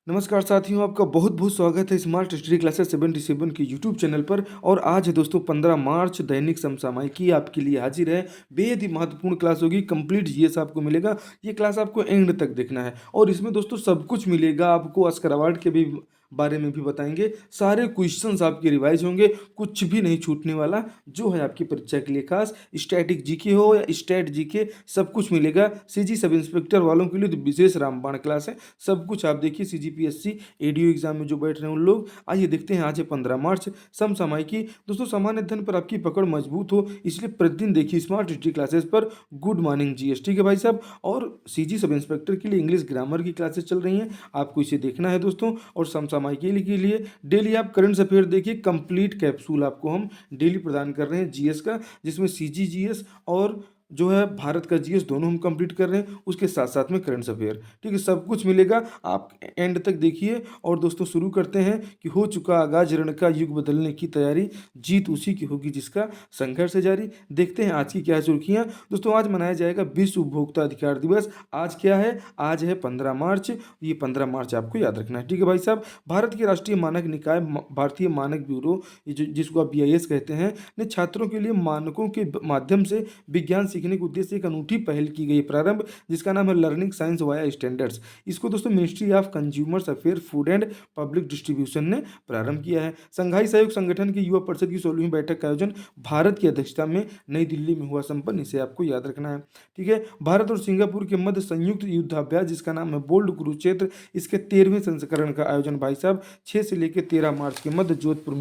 नमस्कार साथियों, आपका बहुत बहुत स्वागत है स्मार्ट स्टडी क्लासेस 77 के यूट्यूब चैनल पर। और आज है दोस्तों 15 मार्च, दैनिक समसामयिकी आपके लिए हाजिर है। बेहद ही महत्वपूर्ण क्लास होगी, कंप्लीट जीएस आपको मिलेगा। ये क्लास आपको एंड तक देखना है और इसमें दोस्तों सब कुछ मिलेगा आपको। ऑस्कर अवार्ड के भी बारे में भी बताएंगे, सारे क्वेश्चंस आपके रिवाइज होंगे, कुछ भी नहीं छूटने वाला जो है आपकी परीक्षा के लिए खास। स्टैटिक जीके हो या स्टैट जीके, सब कुछ मिलेगा। सीजी सब इंस्पेक्टर वालों के लिए तो विशेष रामबाण क्लास है। सब कुछ आप देखिए, सीजीपीएससी एडीओ एग्जाम में जो बैठ रहे हैं उन लोग। आइए देखते हैं, आज है 15 मार्च, समसामयिकी। दोस्तों सामान्य अध्ययन पर आपकी पकड़ मजबूत हो इसलिए प्रतिदिन देखिए स्मार्ट हिस्ट्री क्लासेस पर गुड मॉर्निंग जीएस, ठीक है भाई साहब। और सीजी सब इंस्पेक्टर के लिए इंग्लिश ग्रामर की क्लासेस चल रही हैं, आपको इसे देखना है दोस्तों। और समसामयिकी के लिए डेली आप करंट अफेयर देखिए, कंप्लीट कैप्सूल आपको हम डेली प्रदान कर रहे हैं जीएस का, जिसमें सीजी जीएस और जो है भारत का जीएस दोनों हम कंप्लीट कर रहे हैं, उसके साथ साथ में करंट अफेयर, ठीक है। सब कुछ मिलेगा, आप एंड तक देखिए। और दोस्तों शुरू करते हैं कि हो चुका आगाज रण का, युग बदलने की तैयारी, जीत उसी की होगी जिसका संघर्ष है जारी। देखते हैं आज की क्या सुर्खियां। दोस्तों आज मनाया जाएगा विश्व उपभोक्ता अधिकार दिवस। आज क्या है? आज है 15 मार्च। ये 15 मार्च आपको याद रखना है, ठीक है भाई साहब। भारत के राष्ट्रीय मानक निकाय, भारतीय मानक ब्यूरो, ये जिसको आप बीआईएस कहते हैं, ने छात्रों के लिए मानकों के माध्यम से विज्ञान सीखने के उद्देश्य से एक अनूठी पहल की गई प्रारंभ, जिसका नाम है लर्निंग साइंस वाया स्टैंडर्ड्स। इसको दोस्तों ministry of consumers affair, food and public distribution ने प्रारंभ किया है। संघाई सहयोग संगठन की युवा परिषद की 16वीं बैठक का आयोजन भारत की अध्यक्षता में नई दिल्ली में हुआ संपन्न, इसे आपको याद रखना है, ठीक है। भारत और सिंगापुर के मध्य संयुक्त युद्धाभ्यास, जिसका नाम है बोल्ड कुरुक्षेत्र, इसके 13वें संस्करण का आयोजन भाई साहब 6 से लेकर 13 मार्च के मध्य जोधपुर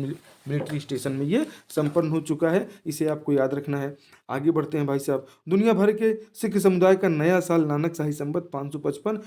मिलिट्री स्टेशन में ये संपन्न हो चुका है, इसे आपको याद रखना है। आगे बढ़ते हैं भाई साहब। दुनिया भर के सिख समुदाय का नया साल नानक शाही संवत 555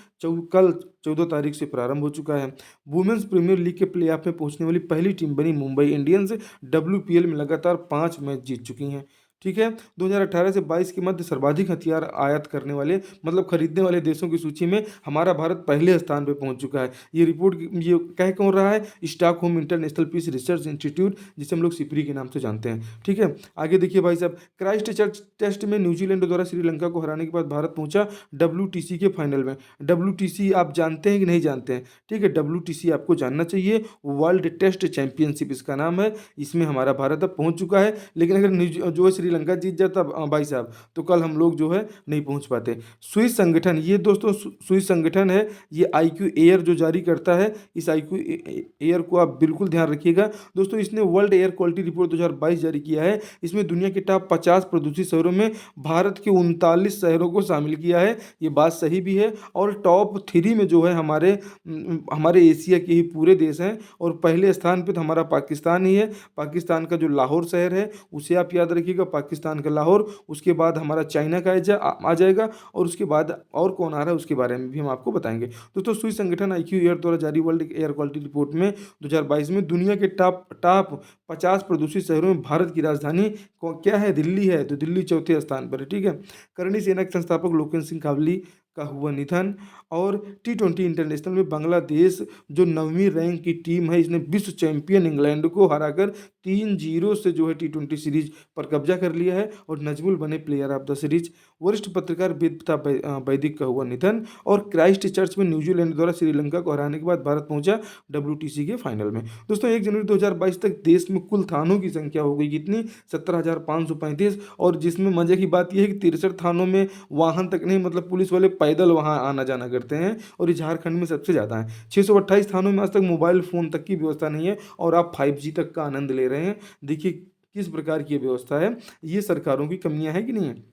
कल 14 तारीख से प्रारंभ हो चुका है। वुमेन्स प्रीमियर लीग के प्लेऑफ में पहुंचने वाली पहली टीम बनी मुंबई इंडियंस। डब्ल्यूपीएल में लगातार 5 मैच जीत चुकी हैं, ठीक है। 2018 से 22 के मध्य सर्वाधिक हथियार आयात करने वाले, मतलब खरीदने वाले देशों की सूची में हमारा भारत पहले स्थान पर पहुंच चुका है। ये रिपोर्ट ये कह कौन रहा है? Stockholm International Peace Research Institute, जिसे हम लोग सिपरी के नाम से जानते हैं, ठीक है। आगे देखिए भाई साहब, क्राइस्ट चर्च टेस्ट में न्यूजीलैंड द्वारा श्रीलंका को हराने के बाद भारत पहुंचा डब्ल्यूटीसी के फाइनल में। डब्ल्यूटीसी आप जानते हैं कि नहीं जानते हैं? ठीक है, डब्ल्यूटीसी आपको जानना चाहिए, वर्ल्ड टेस्ट चैंपियनशिप इसका नाम है। इसमें हमारा भारत अब पहुंच चुका है, लेकिन अगर जो है श्रीलंका जीत जाता भाई साहब, तो कल हम लोग जो है नहीं पहुंच पाते। स्विस संगठन, ये दोस्तों स्विस संगठन है, ये आईक्यू एयर जो जारी करता है, इस आईक्यू एयर को आप बिल्कुल ध्यान रखिएगा दोस्तों। इसने वर्ल्ड एयर क्वालिटी रिपोर्ट 2022 जारी किया है। इसमें दुनिया के टॉप 50 प्रदूषित शहरों में भारत के 39 शहरों को शामिल किया है। ये बात सही भी है। और टॉप 3 में जो है हमारे एशिया के ही पूरे देश हैं, और पहले स्थान पे तो हमारा पाकिस्तान ही है। पाकिस्तान का जो लाहौर शहर है उसे आप याद रखिएगा, पाकिस्तान का लाहौर। उसके बाद हमारा चाइना का आ जाएगा, और उसके बाद और कौन आ रहा है उसके बारे में भी हम आपको बताएंगे दोस्तों। स्विस संगठन आईक्यू एयर द्वारा जारी वर्ल्ड एयर क्वालिटी रिपोर्ट में 2022 में दुनिया के टॉप टॉप 50 प्रदूषित शहरों में भारत की राजधानी क्या है? दिल्ली है, तो दिल्ली चौथे स्थान पर है, ठीक है। करणी सेना के संस्थापक लोकेंद्र सिंह कावली का हुआ निधन। और टी20 इंटरनेशनल में बांग्लादेश जो 9वीं रैंक की टीम है, इसने विश्व चैंपियन इंग्लैंड को हराकर 3-0 से जो है टी20 सीरीज पर कब्जा कर लिया है, और नजमुल बने प्लेयर ऑफ द सीरीज। वरिष्ठ पत्रकार वेदता वैदिक का हुआ निधन। और क्राइस्ट चर्च में न्यूजीलैंड द्वारा श्रीलंका को हराने के बाद भारत पहुंचा डब्ल्यूटीसी के फाइनल में। दोस्तों 1 जनवरी 2022 तक देश में कुल थानों की संख्या हो गई कितनी? 17,535। और जिसमें मजे की बात यह है कि 63 थानों में वाहन तक नहीं, मतलब पुलिस वाले पैदल वहां आना जाना करते हैं, और ये झारखंड में सबसे ज़्यादा है। 628 थानों में आज तक मोबाइल फ़ोन तक की व्यवस्था नहीं है, और आप 5G तक का आनंद ले रहे हैं। देखिए किस प्रकार की व्यवस्था है, ये सरकारों की कमियां हैं कि नहीं है।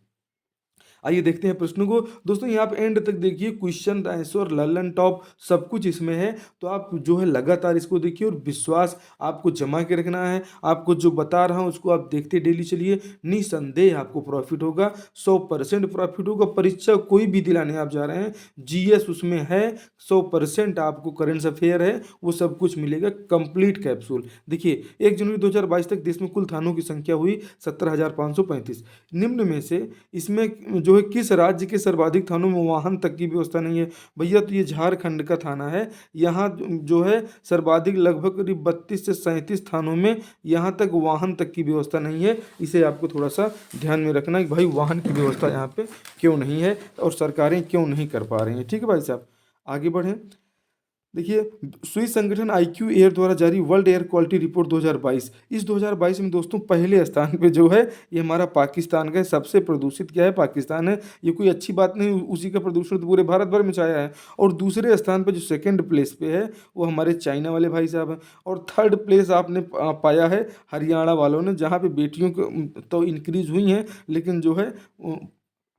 आइए देखते हैं प्रश्नों को दोस्तों। यहाँ आप एंड तक देखिए, क्वेश्चन आंसर लर्न टॉप सब कुछ इसमें है, तो आप जो है लगातार इसको देखिए, और विश्वास आपको जमा के रखना है। आपको जो बता रहा हूँ उसको आप देखते डेली चलिए, निसंदेह आपको प्रॉफिट होगा, 100% प्रॉफिट होगा। परीक्षा कोई भी दिलाने आप जा रहे हैं, जीएस उसमें है, 100% आपको करेंट अफेयर है, वो सब कुछ मिलेगा, कंप्लीट कैप्सूल। देखिए 1 जनवरी 2022 तक देश में कुल थानों की संख्या हुई 17,535। निम्न में से इसमें जो है किस राज्य के सर्वाधिक थानों में वाहन तक की व्यवस्था नहीं है? भैया तो ये झारखंड का थाना है। यहाँ जो है सर्वाधिक लगभग करीब 32 से 37 थानों में यहाँ तक वाहन तक की व्यवस्था नहीं है। इसे आपको थोड़ा सा ध्यान में रखना है कि भाई वाहन की व्यवस्था यहाँ पे क्यों नहीं है, और सरकारें क्यों नहीं कर पा रही हैं, ठीक है भाई साहब। आगे बढ़ें। देखिए, स्विस संगठन आईक्यू एयर द्वारा जारी वर्ल्ड एयर क्वालिटी रिपोर्ट 2022, इस 2022 में दोस्तों पहले स्थान पे जो है ये हमारा पाकिस्तान का है। सबसे प्रदूषित क्या है? पाकिस्तान है। ये कोई अच्छी बात नहीं, उसी का प्रदूषण तो पूरे भारत भर में छाया है। और दूसरे स्थान पे जो सेकंड प्लेस पे है वो हमारे चाइना वाले भाई साहब हैं। और थर्ड प्लेस आपने पाया है हरियाणा वालों ने, जहाँ पे बेटियों को तो इंक्रीज हुई हैं, लेकिन जो है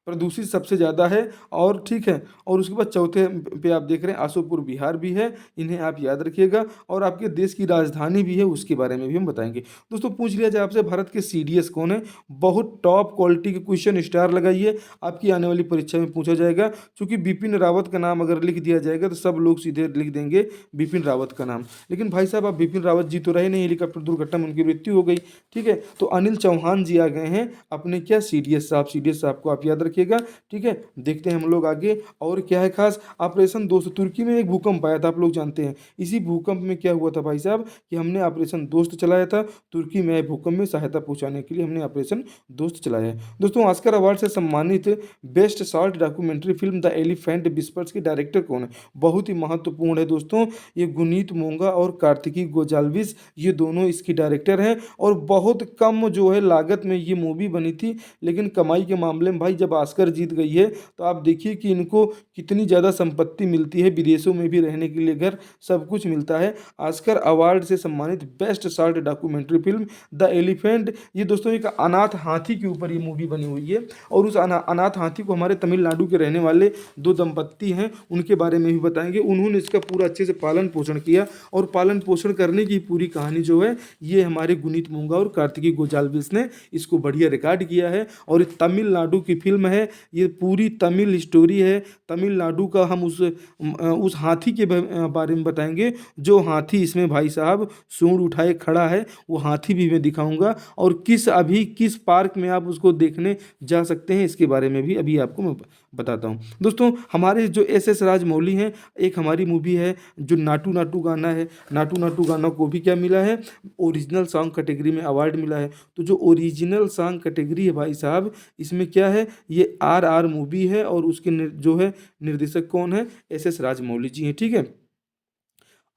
प्रदूषित सबसे ज़्यादा है। और ठीक है, और उसके बाद चौथे पे आप देख रहे हैं आसोपुर बिहार भी है। इन्हें आप याद रखिएगा। और आपके देश की राजधानी भी है, उसके बारे में भी हम बताएंगे। दोस्तों, पूछ लिया जाए आपसे भारत के सीडीएस कौन है? बहुत टॉप क्वालिटी के क्वेश्चन स्टार लगाइए, आपकी आने वाली परीक्षा में पूछा जाएगा। क्योंकि बिपिन रावत का नाम अगर लिख दिया जाएगा तो सब लोग सीधे लिख देंगे बिपिन रावत का नाम। लेकिन भाई साहब, आप बिपिन रावत जी तो रहे नहीं, हेलीकॉप्टर दुर्घटना में उनकी मृत्यु हो गई। ठीक है, तो अनिल चौहान जी आ गए हैं अपने क्या सीडीएस साहब। सीडीएस साहब को आप याद रखिएगा। ठीक है, देखते हैं हम लोग आगे और क्या है खास। ऑपरेशन दोस्त, तुर्की में एक भूकंप आया था, आप लोग जानते हैं। इसी भूकंप में क्या हुआ था भाई साहब कि हमने ऑपरेशन दोस्त चलाया था। तुर्की में आए भूकंप में सहायता पहुंचाने के लिए हमने ऑपरेशन दोस्त चलाया है। दोस्तों, ऑस्कर अवार्ड से सम्मानित best short documentary film the elephant whispers के डायरेक्टर कौन है? बहुत ही महत्वपूर्ण है दोस्तों, ये गुनीत मोंगा और कार्तिकी गोजाल्विस, ये दोनों इसकी डायरेक्टर हैं। और बहुत कम जो है लागत में ये मूवी बनी थी, लेकिन कमाई के मामले में भाई जब ऑस्कर जीत गई है तो आप देखिए कि इनको कितनी ज़्यादा संपत्ति मिलती है, विदेशों में भी रहने के लिए घर, सब कुछ मिलता है। ऑस्कर अवार्ड से सम्मानित best short documentary film the elephant, ये दोस्तों एक अनाथ हाथी के ऊपर ये मूवी बनी हुई है। और उस अनाथ हाथी को हमारे तमिलनाडु के रहने वाले दो दंपत्ति हैं, उनके बारे में भी बताएंगे। उन्होंने इसका पूरा अच्छे से पालन पोषण किया, और पालन पोषण करने की पूरी कहानी जो है ये हमारे गुनीत मोंगा और कार्तिकी गोजाल्विस ने इसको बढ़िया रिकॉर्ड किया है। और ये तमिलनाडु की फिल्म है, ये पूरी तमिल स्टोरी है। तमिलनाडु का हम उस हाथी के बारे में बताएंगे, जो हाथी इसमें भाई साहब सूंड उठाए खड़ा है, वो हाथी भी मैं दिखाऊंगा। और किस पार्क में आप उसको देखने जा सकते हैं, इसके बारे में भी अभी आपको मैं बताता हूँ। दोस्तों, हमारे जो एस राजमौली हैं, एक हमारी मूवी है जो नाटू नाटू गाना है, नाटू नाटू गाना को भी क्या मिला है? ओरिजिनल सॉन्ग कैटेगरी में अवार्ड मिला है। तो जो ओरिजिनल सॉन्ग कैटेगरी है भाई साहब, इसमें क्या है? ये आर मूवी है, और उसके जो है निर्देशक कौन है? एस राजमौली जी हैं। ठीक है,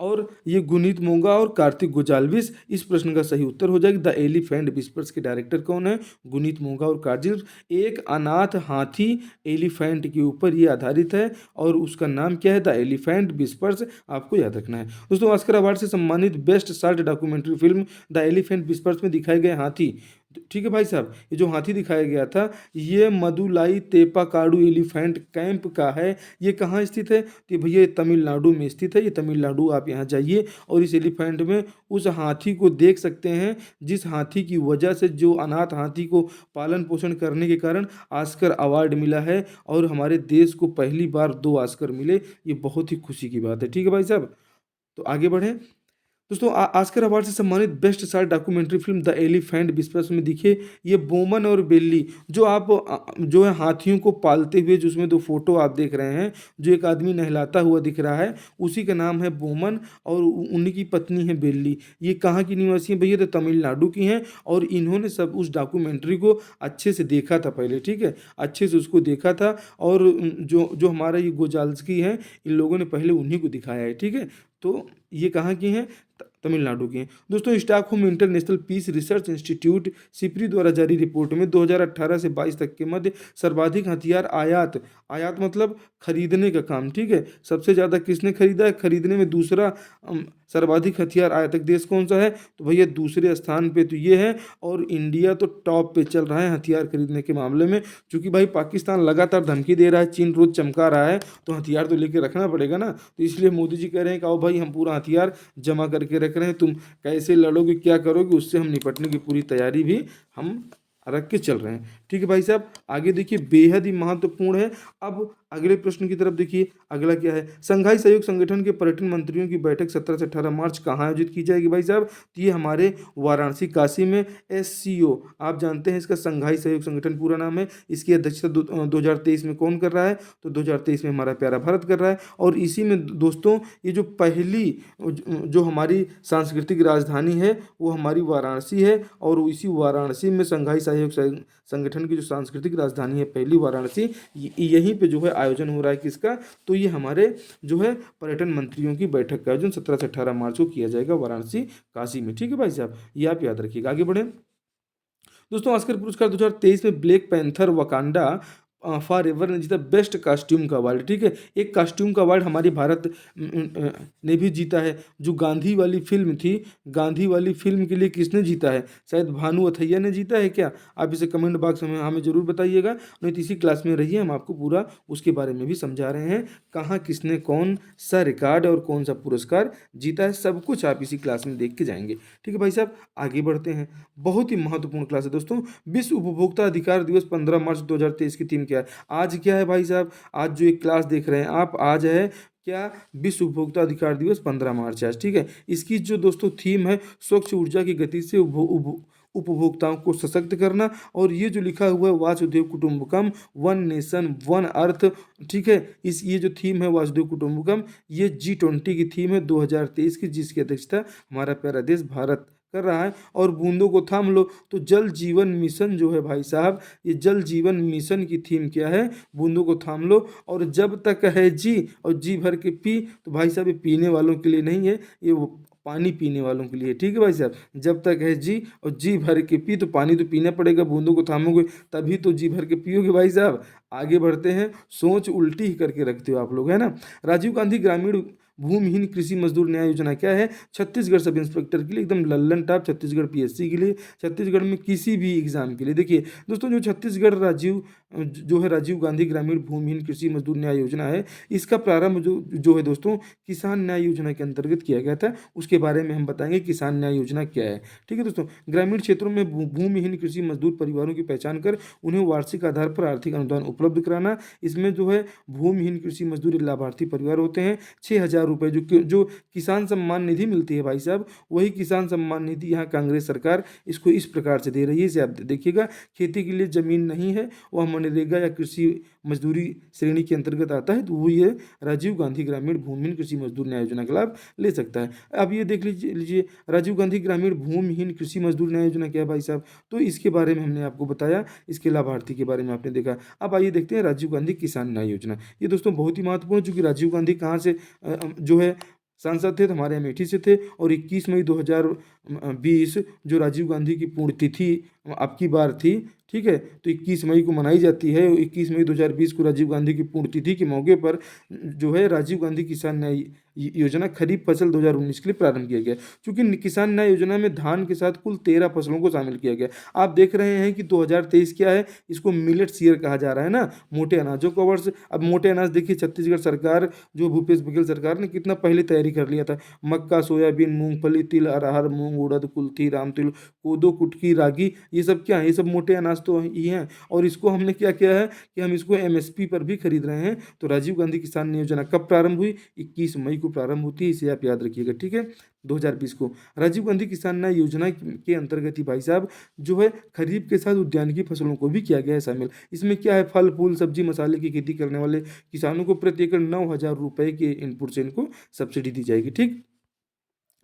और ये गुनीत मोंगा और कार्तिक गोजाल्विस, इस प्रश्न का सही उत्तर हो जाएगा द एलिफेंट विस्पर्स के डायरेक्टर कौन है? गुनीत मोंगा और कार्तिक। एक अनाथ हाथी एलिफेंट के ऊपर ये आधारित है, और उसका नाम क्या है? द एलिफेंट विस्पर्स, आपको याद रखना है। दोस्तों, ऑस्कर अवार्ड से सम्मानित best short documentary film the elephant whispers में दिखाए गए हाथी। ठीक है भाई साहब, ये जो हाथी दिखाया गया था ये मदुलाई तेपाकाडु एलिफेंट कैंप का है। ये कहाँ स्थित है? तो भैया ये तमिलनाडु में स्थित है। ये तमिलनाडु, आप यहाँ जाइए और इस एलिफेंट में उस हाथी को देख सकते हैं, जिस हाथी की वजह से, जो अनाथ हाथी को पालन पोषण करने के कारण ऑस्कर अवार्ड मिला है। और हमारे देश को पहली बार 2 ऑस्कर मिले, ये बहुत ही खुशी की बात है। ठीक है भाई साहब, तो आगे बढ़ें। दोस्तों, ऑस्कर अवार्ड से सम्मानित best short documentary film the elephant whispers में देखिए, ये बोमन और बेल्ली, जो आप जो है हाथियों को पालते हुए, जिसमें 2 फोटो आप देख रहे हैं, जो एक आदमी नहलाता हुआ दिख रहा है, उसी का नाम है बोमन, और उन्हीं की पत्नी है बेल्ली। ये कहाँ की निवासी हैं भैया? तो तमिलनाडु की हैं। और इन्होंने सब उस डॉक्यूमेंट्री को अच्छे से देखा था पहले। ठीक है, अच्छे से उसको देखा था। और जो जो हमारा ये गोजाल्स्की हैं, इन लोगों ने पहले उन्हीं को दिखाया है। ठीक है, तो ये कहाँ की हैं? तमिलनाडु की हैं। दोस्तों, Stockholm International Peace Research Institute SIPRI द्वारा जारी रिपोर्ट में 2018 से 22 तक के मध्य सर्वाधिक हथियार आयात, आयात मतलब खरीदने का काम। ठीक है, सबसे ज़्यादा किसने खरीदा है? खरीदने में दूसरा सर्वाधिक हथियार आयातक देश कौन सा है? तो भैया दूसरे स्थान पे तो ये है। और इंडिया तो टॉप पे चल रहा है हथियार खरीदने के मामले में, क्योंकि भाई पाकिस्तान लगातार धमकी दे रहा है, चीन रोज चमका रहा है, तो हथियार तो लेके रखना पड़ेगा ना। तो इसलिए मोदी जी कह रहे हैं कि आओ भाई, हम पूरा हथियार जमा करके रख रहे हैं, तुम कैसे लड़ोगे, क्या करोगे, उससे हम निपटने की पूरी तैयारी भी हम रख के चल रहे हैं। ठीक है भाई साहब, आगे देखिए, बेहद ही महत्वपूर्ण है। अब अगले प्रश्न की तरफ देखिए, अगला क्या है? संघाई सहयोग संगठन के पर्यटन मंत्रियों की बैठक 17 से 18 मार्च कहाँ आयोजित की जाएगी भाई साहब? तो ये हमारे वाराणसी काशी में। SCO, आप जानते हैं इसका संघाई सहयोग संगठन पूरा नाम है। इसकी अध्यक्षता 2023 में कौन कर रहा है? तो 2023 में हमारा प्यारा भारत कर रहा है। और इसी में दोस्तों, ये जो पहली जो हमारी सांस्कृतिक राजधानी है वो हमारी वाराणसी है। और इसी वाराणसी में संघाई सहयोग संगठन की जो सांस्कृतिक राजधानी है पहली, वाराणसी, यहीं पे जो है आयोजन हो रहा है किसका, तो ये हमारे जो है पर्यटन मंत्रियों की बैठक का आयोजन 17 से 18 मार्च को किया जाएगा वाराणसी काशी में। ठीक है भाई साहब, ये आप याद रखिएगा। आगे बढ़े दोस्तों, ऑस्कर पुरस्कार 2023 में black panther Wakanda for ever ने जीता बेस्ट कॉस्ट्यूम का अवार्ड। ठीक है, एक कॉस्ट्यूम का अवार्ड हमारे भारत ने भी जीता है। जो गांधी वाली फिल्म थी, गांधी वाली फिल्म के लिए किसने जीता है, शायद भानु अथैया ने जीता है क्या, आप इसे कमेंट बॉक्स में हमें जरूर बताइएगा। नहीं तो इसी क्लास में रहिए, हम आपको पूरा उसके बारे में भी समझा रहे हैं, कहाँ किसने कौन सा रिकॉर्ड और कौन सा पुरस्कार जीता है, सब कुछ आप इसी क्लास में देख के जाएंगे। ठीक है भाई साहब, आगे बढ़ते हैं। बहुत ही महत्वपूर्ण क्लास है दोस्तों। विश्व उपभोक्ता अधिकार दिवस 15 मार्च 2023 की थीम क्या है। आज क्या है भाई साहब, आज जो एक क्लास देख रहे हैं आप, आज है क्या, विश्व उपभोक्ता अधिकार दिवस 15 मार्च आज। ठीक है, इसकी जो दोस्तों थीम है, स्वच्छ ऊर्जा की गति से उपभोक्ताओं को सशक्त करना। और ये जो लिखा हुआ है वासुदेव कुटुंबकम, वन नेशन वन अर्थ। ठीक है, इस ये जो थीम है वासुदेव कुटुंबकम, ये G20 की थीम है 2023 की, जिसकी अध्यक्षता हमारा प्यारा देश भारत कर रहा है। और बूंदों को थाम लो, तो जल जीवन मिशन जो है भाई साहब, ये जल जीवन मिशन की थीम क्या है, बूंदों को थाम लो। और जब तक है जी और जी भर के पी, तो भाई साहब ये पीने वालों के लिए नहीं है, ये वो पानी पीने वालों के लिए। ठीक है भाई साहब, जब तक है जी और जी भर के पी, तो पानी तो पीना पड़ेगा, बूंदों को थामोगे तभी तो जी भर के पियोगे भाई साहब। आगे बढ़ते हैं, सोच उल्टी ही करके रखते हो आप लोग, है ना। राजीव गांधी ग्रामीण भूमिहीन कृषि मजदूर न्याय योजना क्या है, छत्तीसगढ़ सब इंस्पेक्टर के लिए, एकदम लल्लन टॉप, छत्तीसगढ़ पीएससी के लिए, छत्तीसगढ़ में किसी भी एग्जाम के लिए। देखिए दोस्तों, जो छत्तीसगढ़ राजीव जो है राजीव गांधी ग्रामीण भूमिहीन कृषि मजदूर न्याय योजना है, इसका प्रारंभ जो है दोस्तों किसान न्याय योजना के अंतर्गत किया गया था। उसके बारे में हम बताएंगे किसान न्याय योजना क्या है। ठीक है दोस्तों, ग्रामीण क्षेत्रों में भूमिहीन कृषि मजदूर परिवारों की पहचान कर उन्हें वार्षिक आधार पर आर्थिक अनुदान उपलब्ध कराना। इसमें जो है भूमिहीन कृषि मजदूर लाभार्थी परिवार होते हैं। 6,000 रुपये जो किसान सम्मान निधि मिलती है भाई साहब, वही किसान सम्मान निधि यहाँ कांग्रेस सरकार इसको इस प्रकार से दे रही है। इसे आप देखिएगा, खेती के लिए जमीन नहीं है, वह मनरेगा या कृषि मजदूरी श्रेणी के अंतर्गत आता है, तो वो ये राजीव गांधी ग्रामीण भूमिहीन कृषि मजदूर न्याय योजना का लाभ ले सकता है। अब ये देख लीजिए राजीव गांधी ग्रामीण भूमिहीन कृषि मजदूर न्याय योजना क्या है भाई साहब, तो इसके बारे में हमने आपको बताया, इसके लाभार्थी के बारे में आपने देखा। अब आइए देखते हैं राजीव गांधी किसान न्याय योजना। ये दोस्तों बहुत ही महत्वपूर्ण, चूंकि राजीव गांधी कहाँ से जो है सांसद थे, तो हमारे अमेठी से थे। और 21 मई 2020 जो राजीव गांधी की पुण्यतिथि अब की बार थी, ठीक है, तो 21 मई को मनाई जाती है। 21 मई 2020 को राजीव गांधी की पुण्यतिथि के मौके पर जो है राजीव गांधी किसान न्याय योजना खरीफ फसल 2019 के लिए प्रारंभ किया गया। चूंकि किसान न्याय योजना में धान के साथ कुल 13 फसलों को शामिल किया गया। आप देख रहे हैं कि 2023 क्या है, इसको मिलेट्स ईयर कहा जा रहा है ना, मोटे अनाजों का वर्ष। अब मोटे अनाज देखिए, छत्तीसगढ़ सरकार जो भूपेश बघेल सरकार ने कितना पहले तैयारी कर लिया था। मक्का, सोयाबीन, मूंगफली, तिल, अरहर, मूंग, उड़द, कुल्थी, रामतिल, कोदो, कुटकी, रागी, ये सब क्या है, ये सब मोटे अनाज तो ही हैं। और इसको हमने क्या किया है कि हम इसको एमएसपी पर भी खरीद रहे हैं। तो राजीव गांधी किसान न्याय योजना कब प्रारंभ हुई, 21 मई को प्रारंभ होती है, इसे आप याद रखिएगा। ठीक है, 2020 को राजीव गांधी किसान न्याय योजना के अंतर्गत ही भाई साहब जो है खरीफ के साथ उद्यानिकी फसलों को भी किया गया है शामिल। इसमें क्या है, फल फूल सब्जी मसाले की खेती करने वाले किसानों को प्रति एकड़ 9,000 रुपए के इनपुट से इनको सब्सिडी दी जाएगी। ठीक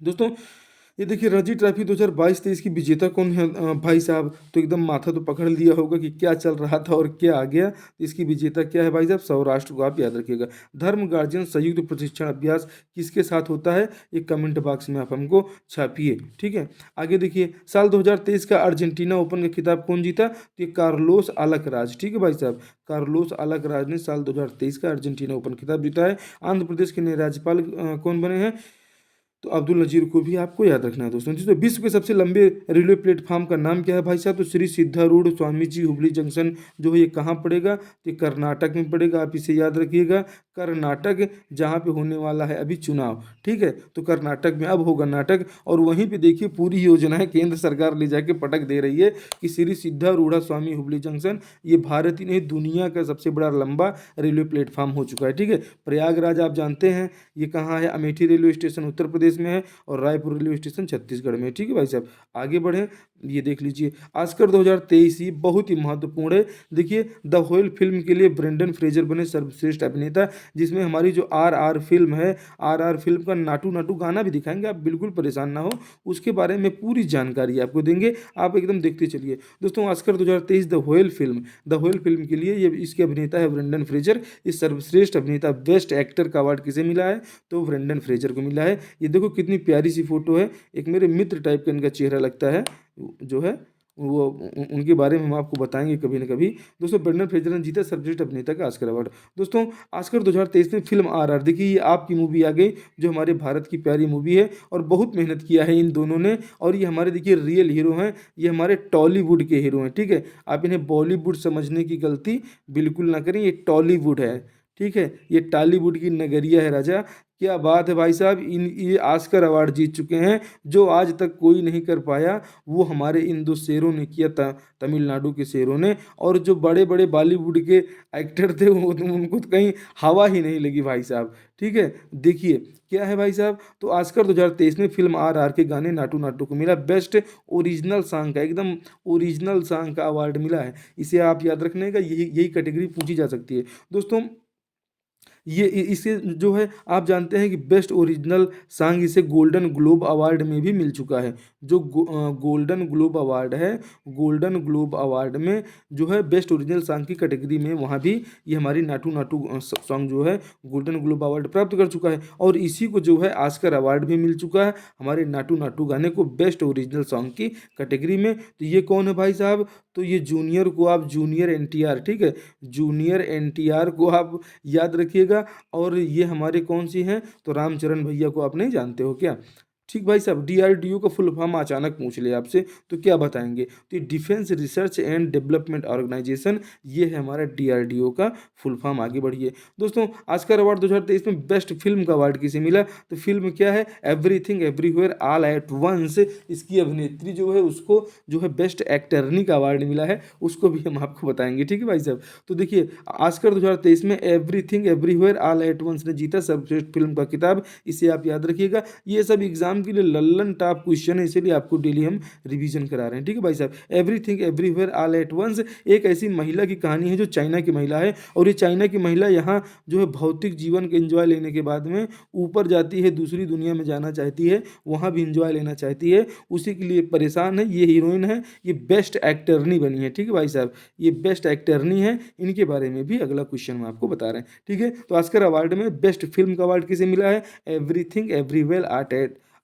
दोस्तों, ये देखिए रणजी ट्रॉफी 2022-23 की विजेता कौन है भाई साहब, तो एकदम माथा तो पकड़ लिया होगा कि क्या चल रहा था और क्या आ गया। तो इसकी विजेता क्या है भाई साहब, सौराष्ट्र को आप याद रखिएगा। धर्म गार्जियन संयुक्त प्रशिक्षण अभ्यास किसके साथ होता है, ये कमेंट बॉक्स में आप हमको छापिए। ठीक है, आगे देखिए, साल 2023 का अर्जेंटीना ओपन का खिताब कौन जीता, तो ये कार्लोस अल्कराज। ठीक है भाई साहब, कार्लोस अल्कराज ने साल 2023 का अर्जेंटीना ओपन खिताब जीता है। आंध्र प्रदेश के नए राज्यपाल कौन बने हैं, तो अब्दुल नजीर को भी आपको याद रखना है दोस्तों। तो विश्व के सबसे लंबे रेलवे प्लेटफॉर्म का नाम क्या है भाई साहब, तो श्री सिद्धारूढ़ स्वामी जी हुबली जंक्शन जो है ये कहाँ पड़ेगा, तो ये कर्नाटक में पड़ेगा, आप इसे याद रखिएगा। कर्नाटक, जहाँ पे होने वाला है अभी चुनाव, ठीक है, तो कर्नाटक में अब होगा नाटक। और वहीं पे देखिए पूरी योजनाएं केंद्र सरकार ले जाके पटक दे रही है कि श्री सिद्धारूढ़ स्वामी हुबली जंक्शन ये भारत ही नहीं दुनिया का सबसे बड़ा लंबा रेलवे प्लेटफॉर्म हो चुका है। ठीक है, प्रयागराज आप जानते हैं ये कहाँ है, अमेठी रेलवे स्टेशन उत्तर प्रदेश में है, और रायपुर रेलवे स्टेशन छत्तीसगढ़ में। ठीक है भाई साहब, आगे बढ़े। ये देख लीजिए ऑस्कर 2023 ये बहुत ही महत्वपूर्ण है। देखिए द व्हेल फिल्म के लिए ब्रेंडन फ्रेजर बने सर्वश्रेष्ठ अभिनेता, जिसमें हमारी जो आरआर फिल्म है, आरआर फिल्म का नाटू नाटू गाना भी दिखाएंगे, आप बिल्कुल परेशान ना हो, उसके बारे में पूरी जानकारी आपको देंगे, आप एकदम देखते चलिए। दोस्तों ऑस्कर 2023 द व्हेल फिल्म के लिए ये इसके अभिनेता है ब्रेंडन फ्रेजर। इस सर्वश्रेष्ठ अभिनेता बेस्ट एक्टर का अवार्ड किसे मिला है, तो ब्रेंडन फ्रेजर को मिला है। ये देखो कितनी प्यारी सी फोटो है, एक मेरे मित्र टाइप का इनका चेहरा लगता है जो है वो, उनके बारे में हम आपको बताएंगे कभी ना कभी। दोस्तों ब्रेंडन फ्रेजर ने जीता सर्वश्रेष्ठ अभिनेता का ऑस्कर अवार्ड। दोस्तों ऑस्कर 2023 में फिल्म आरआर, देखिए ये आपकी मूवी आ गई, जो हमारे भारत की प्यारी मूवी है और बहुत मेहनत किया है इन दोनों ने, और ये हमारे देखिए रियल हीरो हैं, ये हमारे टॉलीवुड के हीरो हैं, ठीक है। आप इन्हें बॉलीवुड समझने की गलती बिल्कुल ना करें, ये टॉलीवुड है, ठीक है, ये टॉलीवुड की नगरिया है राजा। क्या बात है भाई साहब, इन ये ऑस्कर अवार्ड जीत चुके हैं, जो आज तक कोई नहीं कर पाया वो हमारे इन दो शेरों ने किया था, तमिलनाडु के शेरों ने। और जो बड़े बड़े बॉलीवुड के एक्टर थे वो उनको तो कहीं हवा ही नहीं लगी भाई साहब, ठीक है। देखिए क्या है भाई साहब, तो ऑस्कर 2023 में फिल्म आरआर के गाने नाटू नाटू को मिला बेस्ट ओरिजिनल सॉन्ग का, एकदम ओरिजिनल सॉन्ग का अवार्ड मिला है। इसे आप याद रखने का, यही यही कैटेगरी पूछी जा सकती है दोस्तों। ये इसे जो है आप जानते हैं कि बेस्ट ओरिजिनल सॉन्ग इसे गोल्डन ग्लोब अवार्ड में भी मिल चुका है। जो गोल्डन ग्लोब अवार्ड है, गोल्डन ग्लोब अवार्ड में जो है बेस्ट ओरिजिनल सॉन्ग की कैटेगरी में, वहाँ भी ये हमारी नाटू नाटू सॉन्ग जो है गोल्डन ग्लोब अवार्ड प्राप्त कर चुका है। और इसी को जो है ऑस्कर अवार्ड भी मिल चुका है हमारे नाटू नाटू गाने को बेस्ट ओरिजिनल सॉन्ग की कैटेगरी में। तो ये कौन है भाई साहब, तो ये जूनियर को आप जूनियर एनटीआर, ठीक है, जूनियर एनटीआर को आप याद रखिएगा। और ये हमारे कौन सी हैं, तो रामचरण भैया को आप नहीं जानते हो क्या। ठीक भाई साहब, डीआरडीओ का फुल फॉर्म अचानक पूछ ले आपसे तो क्या बताएंगे, तो ये Defence Research and Development Organisation, ये है हमारा डीआरडीओ का फुल फॉर्म। आगे बढ़िए दोस्तों, ऑस्कर अवार्ड 2023 में बेस्ट फिल्म का अवार्ड किसे मिला, तो फिल्म क्या है, Everything Everywhere All at Once. इसकी अभिनेत्री जो है उसको जो है बेस्ट एक्टरनी का अवार्ड मिला है, उसको भी हम आपको बताएंगे, ठीक है भाई साहब। तो देखिए ऑस्कर 2023 में Everything Everywhere All at Once ने जीता सर्वश्रेष्ठ फिल्म का किताब, इसे आप याद रखिएगा। ये सब एग्जाम के लिए लल्लन टॉप क्वेश्चन है, इसीलिए आपको डेली हम रिवीजन करा रहे हैं, ठीक है भाई साहब। Everything Everywhere All at Once एक ऐसी महिला की कहानी है जो चाइना की महिला है, और ये चाइना की महिला यहाँ जो है भौतिक जीवन के एंजॉय लेने के बाद में ऊपर जाती है, दूसरी दुनिया में जाना चाहती है, वहाँ भी इंजॉय लेना चाहती है, उसी के लिए परेशान है। ये हीरोइन है, ये बेस्ट एक्टरनी बनी है, ठीक है भाई साहब, ये बेस्ट एक्टरनी है। इनके बारे में भी अगला क्वेश्चन में आपको बता रहे हैं, ठीक है। तो ऑस्कर अवार्ड में बेस्ट फिल्म का अवार्ड किसे मिला है, Everything Everywhere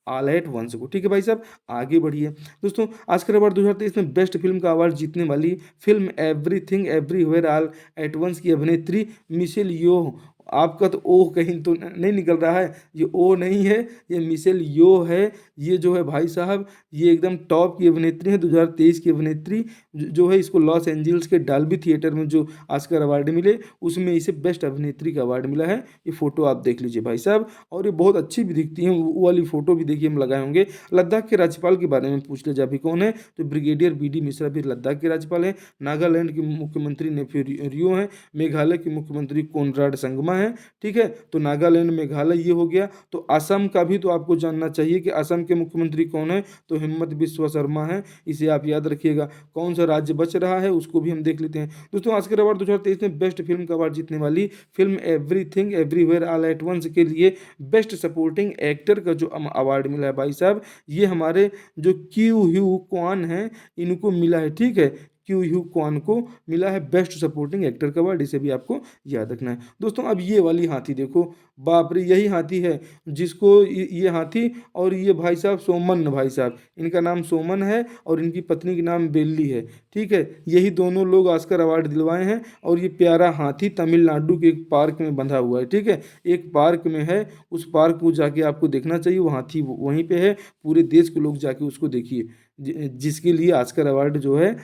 All at Once को, ठीक है भाई साहब। आगे बढ़िए दोस्तों, ऑस्कर अवार्ड 2023 में बेस्ट फिल्म का अवार्ड जीतने वाली film Everything Everywhere All at Once की अभिनेत्री मिशेल यो। आपका तो ओ कहीं तो नहीं निकल रहा है, ये ओ नहीं है, ये मिशेल यो है। ये जो है भाई साहब, ये एकदम टॉप की अभिनेत्री है, 2023 की अभिनेत्री जो है। इसको लॉस एंजल्स के डाल्बी थिएटर में जो ऑस्कर अवार्ड मिले उसमें इसे बेस्ट अभिनेत्री का अवार्ड मिला है। ये फोटो आप देख लीजिए भाई साहब, और ये बहुत अच्छी भी दिखती है, वो वाली फोटो भी देखिए हम लगाए होंगे। लद्दाख के राज्यपाल के बारे में पूछ ले अभी कौन है, तो ब्रिगेडियर बी डी मिश्रा भी लद्दाख के राज्यपाल हैं। नागालैंड के मुख्यमंत्री नेफ्यू रियो हैं। मेघालय के मुख्यमंत्री कोनराड संगमा हैं, ठीक है। तो नागालैंड मेघालय ये हो गया। तो असम का भी तो आपको जानना चाहिए कि असम के मुख्यमंत्री कौन है, तो हिम्मत बिस्वा शर्मा है, इसे आप याद रखिएगा। कौन सा राज्य बच रहा है उसको भी हम देख लेते हैं दोस्तों। ऑस्कर अवार्ड 2023 में बेस्ट फिल्म का अवार्ड जीतने वाली film Everything Everywhere All at Once के लिए बेस्ट सपोर्टिंग एक्टर का जो अवार्ड मिला है भाई साहब, ये हमारे जो क्यू ह्यू क्वान है इनको मिला है, ठीक है। क्यू ह्यू क्वान को मिला है बेस्ट सपोर्टिंग एक्टर का अवार्ड, इसे भी आपको याद रखना है दोस्तों। अब ये वाली हाथी देखो, बाप रे, यही हाथी है जिसको ये हाथी और ये भाई साहब सोमन, भाई साहब इनका नाम सोमन है और इनकी पत्नी का नाम बेल्ली है, ठीक है। यही दोनों लोग ऑस्कर अवार्ड दिलवाए हैं। और ये प्यारा हाथी तमिलनाडु के एक पार्क में बंधा हुआ है, ठीक है, एक पार्क में है, उस पार्क को जाके आपको देखना चाहिए, वो हाथी वहीं पे है। पूरे देश के लोग जाके उसको देखिए, जिसके लिए ऑस्कर अवार्ड जो है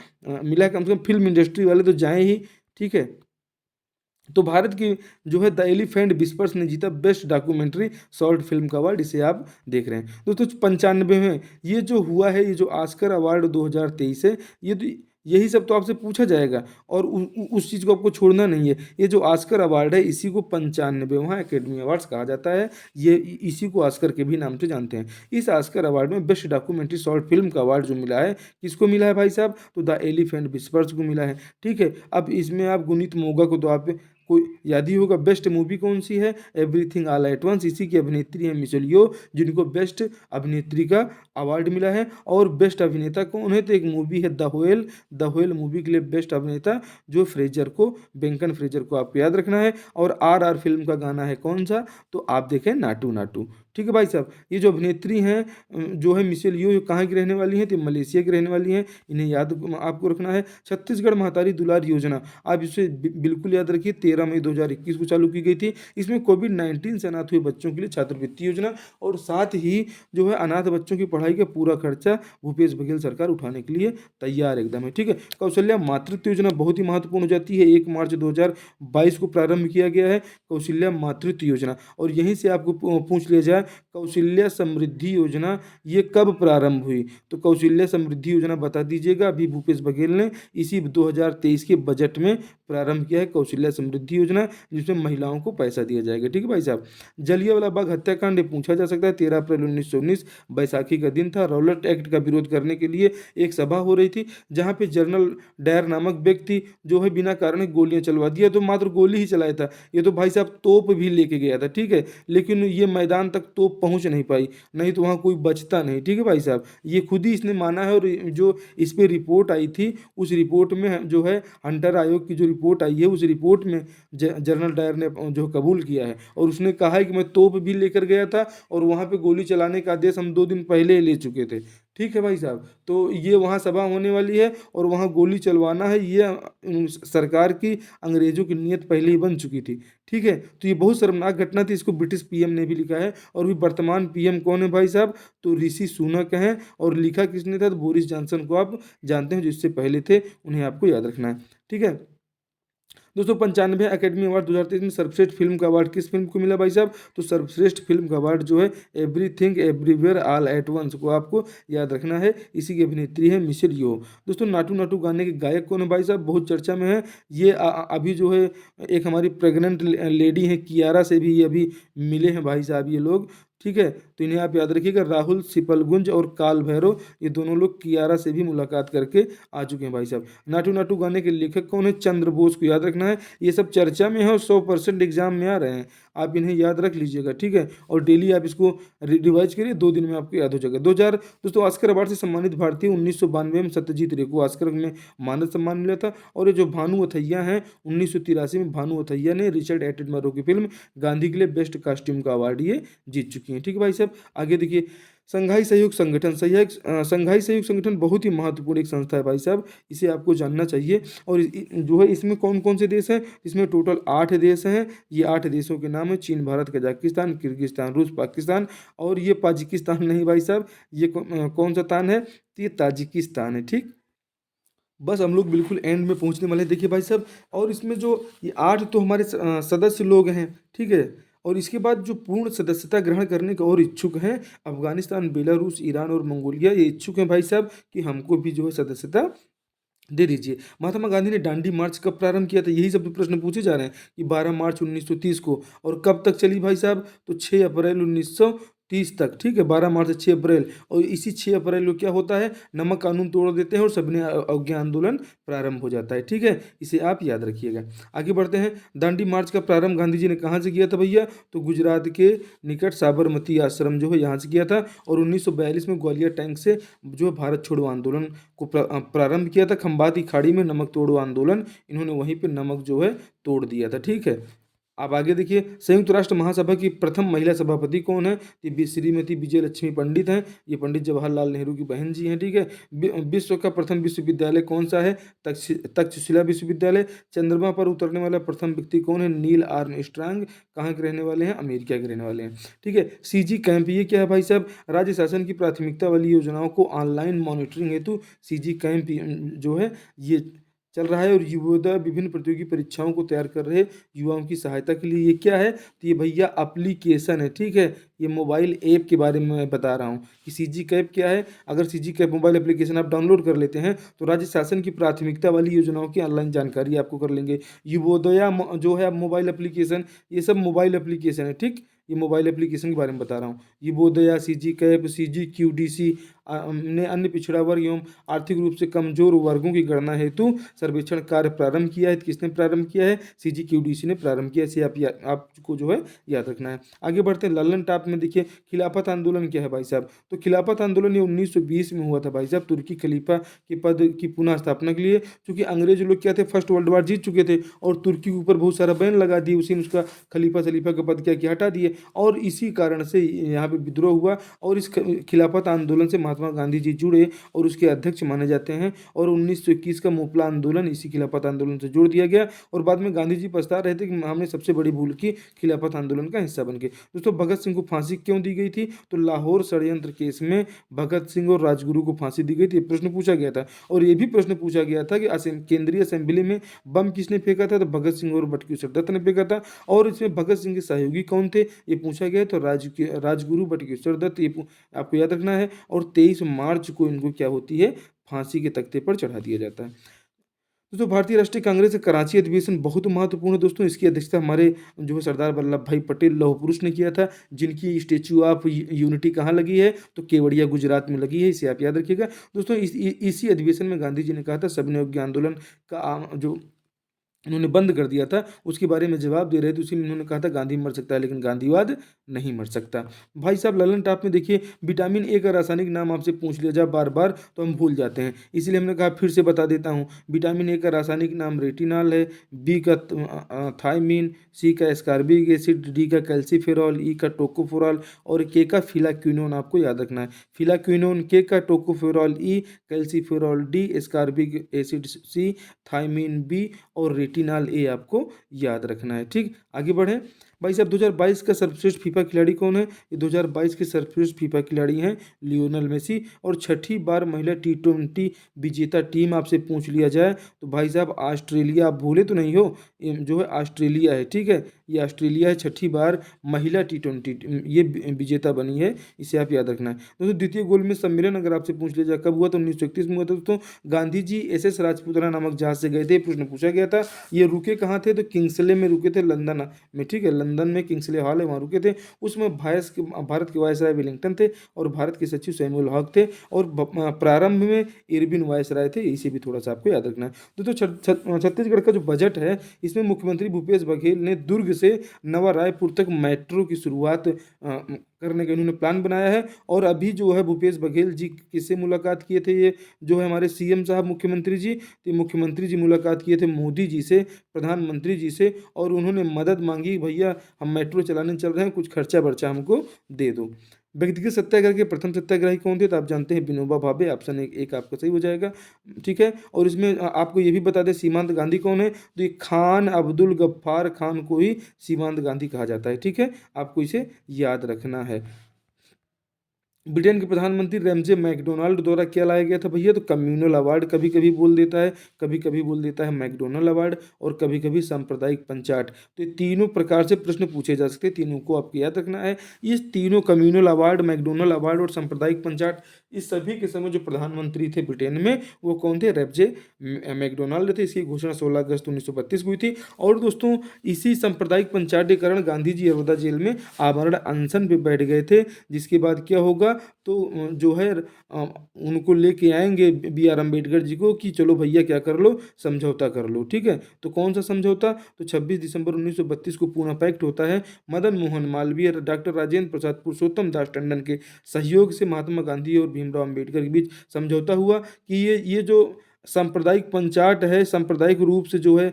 मिला है। कम से कम फिल्म इंडस्ट्री वाले तो जाएं ही, ठीक है। तो भारत की जो है द एलिफेंट विस्पर्स ने जीता बेस्ट डॉक्यूमेंट्री शॉर्ट फिल्म का अवार्ड, इसे आप देख रहे हैं दोस्तों। 95 में ये जो हुआ है, ये जो ऑस्कर अवार्ड 2023 है, ये तो यही सब तो आपसे पूछा जाएगा और उस चीज़ को आपको छोड़ना नहीं है। ये जो ऑस्कर अवार्ड है इसी को 95वां एकेडमी अवार्ड्स कहा जाता है। ये इसी को ऑस्कर के भी नाम से जानते हैं। इस ऑस्कर अवार्ड में बेस्ट डॉक्यूमेंट्री शॉर्ट फिल्म का अवार्ड जो मिला है, किसको मिला है भाई साहब? तो द एलिफेंट विस्पर्स को मिला है। ठीक है, अब इसमें आप गुनीत मोंगा को तो आप को याद ही होगा। बेस्ट मूवी कौन सी है? Everything All at Once. इसी की अभिनेत्री है मिशेल यो, जिनको बेस्ट अभिनेत्री का अवार्ड मिला है। और बेस्ट अभिनेता कौन है? तो एक मूवी है the whale. The whale movie के लिए बेस्ट अभिनेता जो फ्रेजर को, बेंकन फ्रेजर को आपको याद रखना है। और आर फिल्म का गाना है कौन सा? तो आप देखें नाटू नाटू। ठीक है भाई साहब, ये जो अभिनेत्री हैं जो है मिशेल यो, कहाँ की रहने वाली हैं? तो मलेशिया की रहने वाली हैं। इन्हें याद आपको रखना है। छत्तीसगढ़ महतारी दुलार योजना, आप इसे बिल्कुल याद रखिए, 13 मई 2021 को चालू की गई थी। इसमें कोविड-19 से अनाथ हुए बच्चों के लिए छात्रवृत्ति योजना और साथ ही जो है अनाथ बच्चों की पढ़ाई का पूरा खर्चा भूपेश बघेल सरकार उठाने के लिए तैयार एकदम है। ठीक है, कौशल्या मातृत्व योजना बहुत ही महत्वपूर्ण हो जाती है। 1 मार्च 2022 को प्रारंभ किया गया है कौशल्या मातृत्व योजना। और यहीं से आपको पूछ लिया जाए कौशल्या समृद्धि योजना ये कब प्रारंभ हुई? तो कौशल्या समृद्धि योजना बता दीजिएगा। अभी भूपेश बघेल ने इसी 2023 के बजट में प्रारंभ किया है कौशल्या समृद्धि योजना, जिसमें महिलाओं को पैसा दिया जाएगा। ठीक है भाई साहब, जलियांवाला बाग हत्याकांड ये पूछा जा सकता है। 13 अप्रैल 1919 बैसाखी का दिन था। रॉलेट एक्ट का विरोध करने के लिए एक सभा हो रही थी, जहां पे जनरल डायर नामक व्यक्ति जो है बिना कारण गोलियां चलवा दिया। तो मात्र गोली ही चलाया था, ये तो भाई साहब तोप भी लेके गया था। ठीक है, लेकिन ये मैदान तक तोप पहुंच नहीं पाई, नहीं तो वहां कोई बचता नहीं। ठीक है भाई साहब, ये खुद ही इसने माना है। और जो इस पे रिपोर्ट आई थी, उस रिपोर्ट में जो है हंटर आयोग की जो रिपोर्ट आई है, उस रिपोर्ट में जनरल डायर ने जो कबूल किया है और उसने कहा है कि मैं तोप भी लेकर गया था और वहां पे गोली चलाने का आदेश हम 2 दिन पहले ही ले चुके थे। ठीक है भाई साहब, तो ये वहाँ सभा होने वाली है और वहाँ गोली चलवाना है, ये सरकार की, अंग्रेजों की नीयत पहले ही बन चुकी थी। ठीक है, तो ये बहुत शर्मनाक घटना थी। इसको ब्रिटिश पीएम ने भी लिखा है। और भी वर्तमान पीएम कौन है भाई साहब? तो ऋषि सुनक हैं। और लिखा किसने था? तो बोरिस जॉनसन को आप जानते हैं, जो इससे पहले थे, उन्हें आपको याद रखना है। ठीक है दोस्तों, 95 एकेडमी अवार्ड 2023 में सर्वश्रेष्ठ फिल्म का अवार्ड किस फिल्म को मिला भाई साहब? तो सर्वश्रेष्ठ फिल्म का अवार्ड जो है Everything Everywhere All at Once को आपको याद रखना है। इसी की अभिनेत्री है मिशेल यो। दोस्तों, नाटू नाटू गाने के गायक कौन है भाई साहब? बहुत चर्चा में है ये। अभी जो है एक हमारी प्रेग्नेंट लेडी है कियारा से भी ये अभी मिले हैं भाई साहब ये लोग। ठीक है, तो इन्हें आप याद रखिएगा। राहुल सिपलगुंज और काल भैरव, ये दोनों लोग कियारा से भी मुलाकात करके आ चुके हैं भाई साहब। नाटू नाटू गाने के लेखक कौन है? चंद्र बोस को याद रखना है। ये सब चर्चा में है और 100% एग्जाम में आ रहे हैं, आप इन्हें याद रख लीजिएगा। ठीक है, और डेली आप इसको रिवाइज करिए, 2 दिन में आपको याद हो जाएगा। 2000 दोस्तों, ऑस्कर अवार्ड से सम्मानित भारतीय 1992 में सत्यजीत रे को ऑस्कर में मानद सम्मान मिला था। और ये जो भानु अथैया हैं, 1983 में भानु अथैया ने रिचर्ड एटनबरो की फिल्म गांधी के लिए बेस्ट कॉस्ट्यूम का अवार्ड ये जीत चुकी हैं। ठीक है भाई साहब, आगे देखिए, संघाई सहयोग संगठन। संघाई सहयोग संगठन बहुत ही महत्वपूर्ण एक संस्था है भाई साहब, इसे आपको जानना चाहिए। और जो है इसमें कौन कौन से देश हैं? इसमें टोटल 8 देश हैं। ये 8 देशों के नाम है चीन, भारत, कजाकिस्तान, किर्गिस्तान, रूस, पाकिस्तान। और ये पाजिकिस्तान नहीं भाई साहब, ये कौन सा तान है? तो ये ताजिकिस्तान है। ठीक, बस हम लोग बिल्कुल एंड में पहुंचने वाले हैं। देखिए भाई साहब, और इसमें जो ये 8 तो हमारे सदस्य लोग हैं। ठीक है, और इसके बाद जो पूर्ण सदस्यता ग्रहण करने के और इच्छुक हैं, अफगानिस्तान, बेलारूस, ईरान और मंगोलिया, ये इच्छुक हैं भाई साहब कि हमको भी जो है सदस्यता दे दीजिए। महात्मा गांधी ने दांडी मार्च कब प्रारंभ किया था? यही सब तो प्रश्न पूछे जा रहे हैं कि 12 मार्च 1930 को। और कब तक चली भाई साहब? तो 6 अप्रैल 1930 तक। ठीक है, 12 मार्च से 6 अप्रैल। और इसी 6 अप्रैल को क्या होता है? नमक कानून तोड़ देते हैं और सविनय अवज्ञा आंदोलन प्रारंभ हो जाता है। ठीक है, इसे आप याद रखिएगा। आगे बढ़ते हैं। दांडी मार्च का प्रारंभ गांधी जी ने कहाँ से किया था भैया? तो गुजरात के निकट साबरमती आश्रम जो है यहाँ से किया था। और 1942 में ग्वालियर टैंक से जो है भारत छोड़ो आंदोलन को प्रारंभ किया था। खंबात की खाड़ी में नमक तोड़ो आंदोलन, इन्होंने वहीं पे नमक जो है तोड़ दिया था। ठीक है, अब आगे देखिए, संयुक्त राष्ट्र महासभा की प्रथम महिला सभापति कौन है? ये श्रीमती विजय लक्ष्मी पंडित हैं। ये पंडित जवाहरलाल नेहरू की बहन जी हैं। ठीक है, विश्व का प्रथम विश्वविद्यालय कौन सा है? तक्षशिला विश्वविद्यालय। चंद्रमा पर उतरने वाला प्रथम व्यक्ति कौन है? Neil Armstrong. कहाँ के रहने वाले हैं? अमेरिका के रहने वाले हैं। ठीक है, सीजी कैंप ये क्या है भाई साहब? राज्य शासन की प्राथमिकता वाली योजनाओं को ऑनलाइन मॉनिटरिंग हेतु सीजी कैंप जो है ये चल रहा है और युवोदय विभिन्न प्रतियोगी परीक्षाओं को तैयार कर रहे युवाओं की सहायता के लिए। ये क्या है? तो ये भैया एप्लीकेशन है, ठीक है। ये मोबाइल ऐप के बारे में मैं बता रहा हूँ कि सीजी कैप क्या है। अगर सीजी कैप मोबाइल एप्लीकेशन आप डाउनलोड कर लेते हैं तो राज्य शासन की प्राथमिकता वाली योजनाओं की ऑनलाइन जानकारी आपको कर लेंगे। युवोदया जो है मोबाइल एप्लीकेशन, ये सब मोबाइल एप्लीकेशन है, ठीक। ये मोबाइल एप्लीकेशन के बारे में बता रहा हूँ। युवोदया, सीजी कैप, सीजी क्यूडीसी ने अन्य पिछड़ा वर्ग एवं आर्थिक रूप से कमजोर वर्गों की गणना हेतु सर्वेक्षण कार्य प्रारंभ किया है। किसने प्रारंभ किया है? सीजी क्यूडीसी ने प्रारंभ किया। इसे आपको जो है याद रखना है। आगे बढ़ते हैं लल्लन टॉप में। देखिए खिलाफत आंदोलन क्या है भाई साहब? तो खिलाफत आंदोलन ये 1920 में हुआ था भाई साहब, तुर्की खलीफा के पद की पुनः स्थापना के लिए। क्योंकि अंग्रेज लोग क्या थे, फर्स्ट वर्ल्ड वार जीत चुके थे और तुर्की के ऊपर बहुत सारा बैन लगा दिए, उसी में उसका खलीफा सलीफा का पद क्या किया, हटा दिए। और इसी कारण से यहाँ पे विद्रोह हुआ और इस खिलाफत आंदोलन से महात्मा गांधी जी जुड़े और उसके अध्यक्ष माने जाते हैं। और 1921 का मोपला आंदोलन इसी खिलाफत आंदोलन से जोड़ दिया गया। और बाद में गांधी जी पछता रहे थे कि हमने सबसे बड़ी भूल की, खिलाफत आंदोलन का हिस्सा बन गए। दोस्तों भगत सिंह को फांसी क्यों दी गई थी? तो लाहौर षड्यंत्र केस में भगत सिंह और राजगुरु को फांसी दी गई थी। प्रश्न पूछा गया था। और ये भी प्रश्न पूछा गया था कि केंद्रीय असेंबली में बम किसने फेंका था? तो भगत सिंह और बटुकेश्वर दत्त ने फेंका था। और इसमें भगत सिंह के सहयोगी कौन थे, ये पूछा गया। तो राजगुरु बटुकेश्वर दत्त, ये आपको याद रखना है। और 23 मार्च को इनको क्या होती है, फांसी के तख्ते पर चढ़ा दिया जाता है। दोस्तों भारतीय राष्ट्रीय कांग्रेस का कराची अधिवेशन बहुत महत्वपूर्ण है दोस्तों। इसकी अध्यक्षता हमारे जो है सरदार वल्लभ भाई पटेल लौह पुरुष ने किया था, जिनकी स्टेच्यू ऑफ यूनिटी कहाँ लगी है? तो केवड़िया गुजरात में लगी है। इसे आप याद रखिएगा दोस्तों। इसी अधिवेशन में गांधी जी ने कहा था सविनय योग्य आंदोलन का जो उन्होंने बंद कर दिया था उसके बारे में जवाब दे रहे थे। उसी में उन्होंने कहा था गांधी मर सकता है लेकिन गांधीवाद नहीं मर सकता। भाई साहब ललन टॉप में देखिए विटामिन ए का रासायनिक नाम आपसे पूछ लिया जाए बार बार तो हम भूल जाते हैं, इसलिए हमने कहा फिर से बता देता हूँ। विटामिन ए का रासायनिक नाम रेटिनॉल है, बी का थायमीन, सी का एस्कॉर्बिक एसिड, डी का कैल्सीफेरॉल, ई का टोकोफेरॉल और के का फिलाक्विनोन। आपको याद रखना है फिलाक्विनोन, के का tocopherol E, calciferol D, ascorbic acid C, thiamine B और रेटिनॉल ए आपको याद रखना है, ठीक। आगे बढ़े भाई साहब। 2022 का सर्वश्रेष्ठ फीफा खिलाड़ी कौन है? ये 2022 के सर्वश्रेष्ठ फीफा खिलाड़ी हैं लियोनल मेसी। और छठी बार महिला T20 विजेता टीम आपसे पूछ लिया जाए तो भाई साहब ऑस्ट्रेलिया, आप भूले तो नहीं हो, ये जो है ऑस्ट्रेलिया है, ठीक है। ये ऑस्ट्रेलिया है, छठी बार महिला T20 ये विजेता बनी है, इसे आप याद रखना है दोस्तों। द्वितीय गोल में सम्मेलन अगर आपसे पूछ लिया जाए कब हुआ तो 1931 में हुआ था दोस्तों। गांधी जी SS राजपूताना नामक जहाज से गए थे, प्रश्न पूछा गया था। ये रुके कहाँ थे? तो किंग्सले में रुके थे, लंदन में, ठीक है। लंदन में किंग्सले हॉल है, वहाँ रुके थे। उसमें भारत के वायसराय वेलिंगटन थे और भारत के सचिव सैमुअल हॉक थे। और प्रारंभ में इरविन वायसराय थे, इसे भी थोड़ा सा आपको याद रखना है दोस्तों। छत्तीसगढ़ का जो बजट है इसमें मुख्यमंत्री भूपेश बघेल ने दुर्ग से नवा रायपुर तक मेट्रो की शुरुआत करने का इन्होंने प्लान बनाया है। और अभी जो है भूपेश बघेल जी किससे मुलाकात किए थे? ये जो है हमारे CM साहब मुख्यमंत्री जी, तो मुख्यमंत्री जी मुलाकात किए थे मोदी जी से, प्रधानमंत्री जी से। और उन्होंने मदद मांगी, भैया हम मेट्रो चलाने चल रहे हैं, कुछ खर्चा बर्चा हमको दे दो। व्यक्तिगत सत्याग्रह के प्रथम सत्याग्रही कौन थे? तो आप जानते हैं विनोबा भावे। ऑप्शन एक आपका सही हो जाएगा, ठीक है। और इसमें आपको ये भी बता दें सीमांत गांधी कौन है? तो ये खान अब्दुल गफ्फार खान को ही सीमांत गांधी कहा जाता है, ठीक है। आपको इसे याद रखना है। ब्रिटेन के प्रधानमंत्री रैमजे मैकडोनाल्ड द्वारा क्या लाया गया था भैया? तो कम्युनल अवार्ड, कभी कभी बोल देता है, कभी कभी बोल देता है मैकडोनल्ड अवार्ड, और कभी कभी सांप्रदायिक पंचाट। तो ये तीनों प्रकार से प्रश्न पूछे जा सकते हैं, तीनों को आपको याद रखना है। ये तीनों कम्युनल अवार्ड, मैकडोनल्ड अवार्ड और सांप्रदायिक पंचाट, इस सभी के समय जो प्रधानमंत्री थे ब्रिटेन में वो कौन थे? रैमजे मैकडोनाल्ड थे। इसकी घोषणा 16 अगस्त 1932 को हुई थी। और दोस्तों इसी सांप्रदायिक पंचाट के कारण गांधी जी बड़ौदा जेल में आमरण अनशन पे बैठ गए थे। जिसके बाद क्या होगा तो जो है उनको लेके आएंगे BR अम्बेडकर जी को कि चलो भैया क्या कर लो, समझौता कर लो, ठीक है। तो कौन सा समझौता? तो 26 दिसंबर 1932 को पूना पैक्ट होता है। मदन मोहन मालवीय, डॉक्टर राजेंद्र प्रसाद, पुरुषोत्तम दास टंडन के सहयोग से महात्मा गांधी और भीमराव अम्बेडकर के बीच समझौता हुआ कि ये जो सांप्रदायिक पंचाट है, सांप्रदायिक रूप से जो है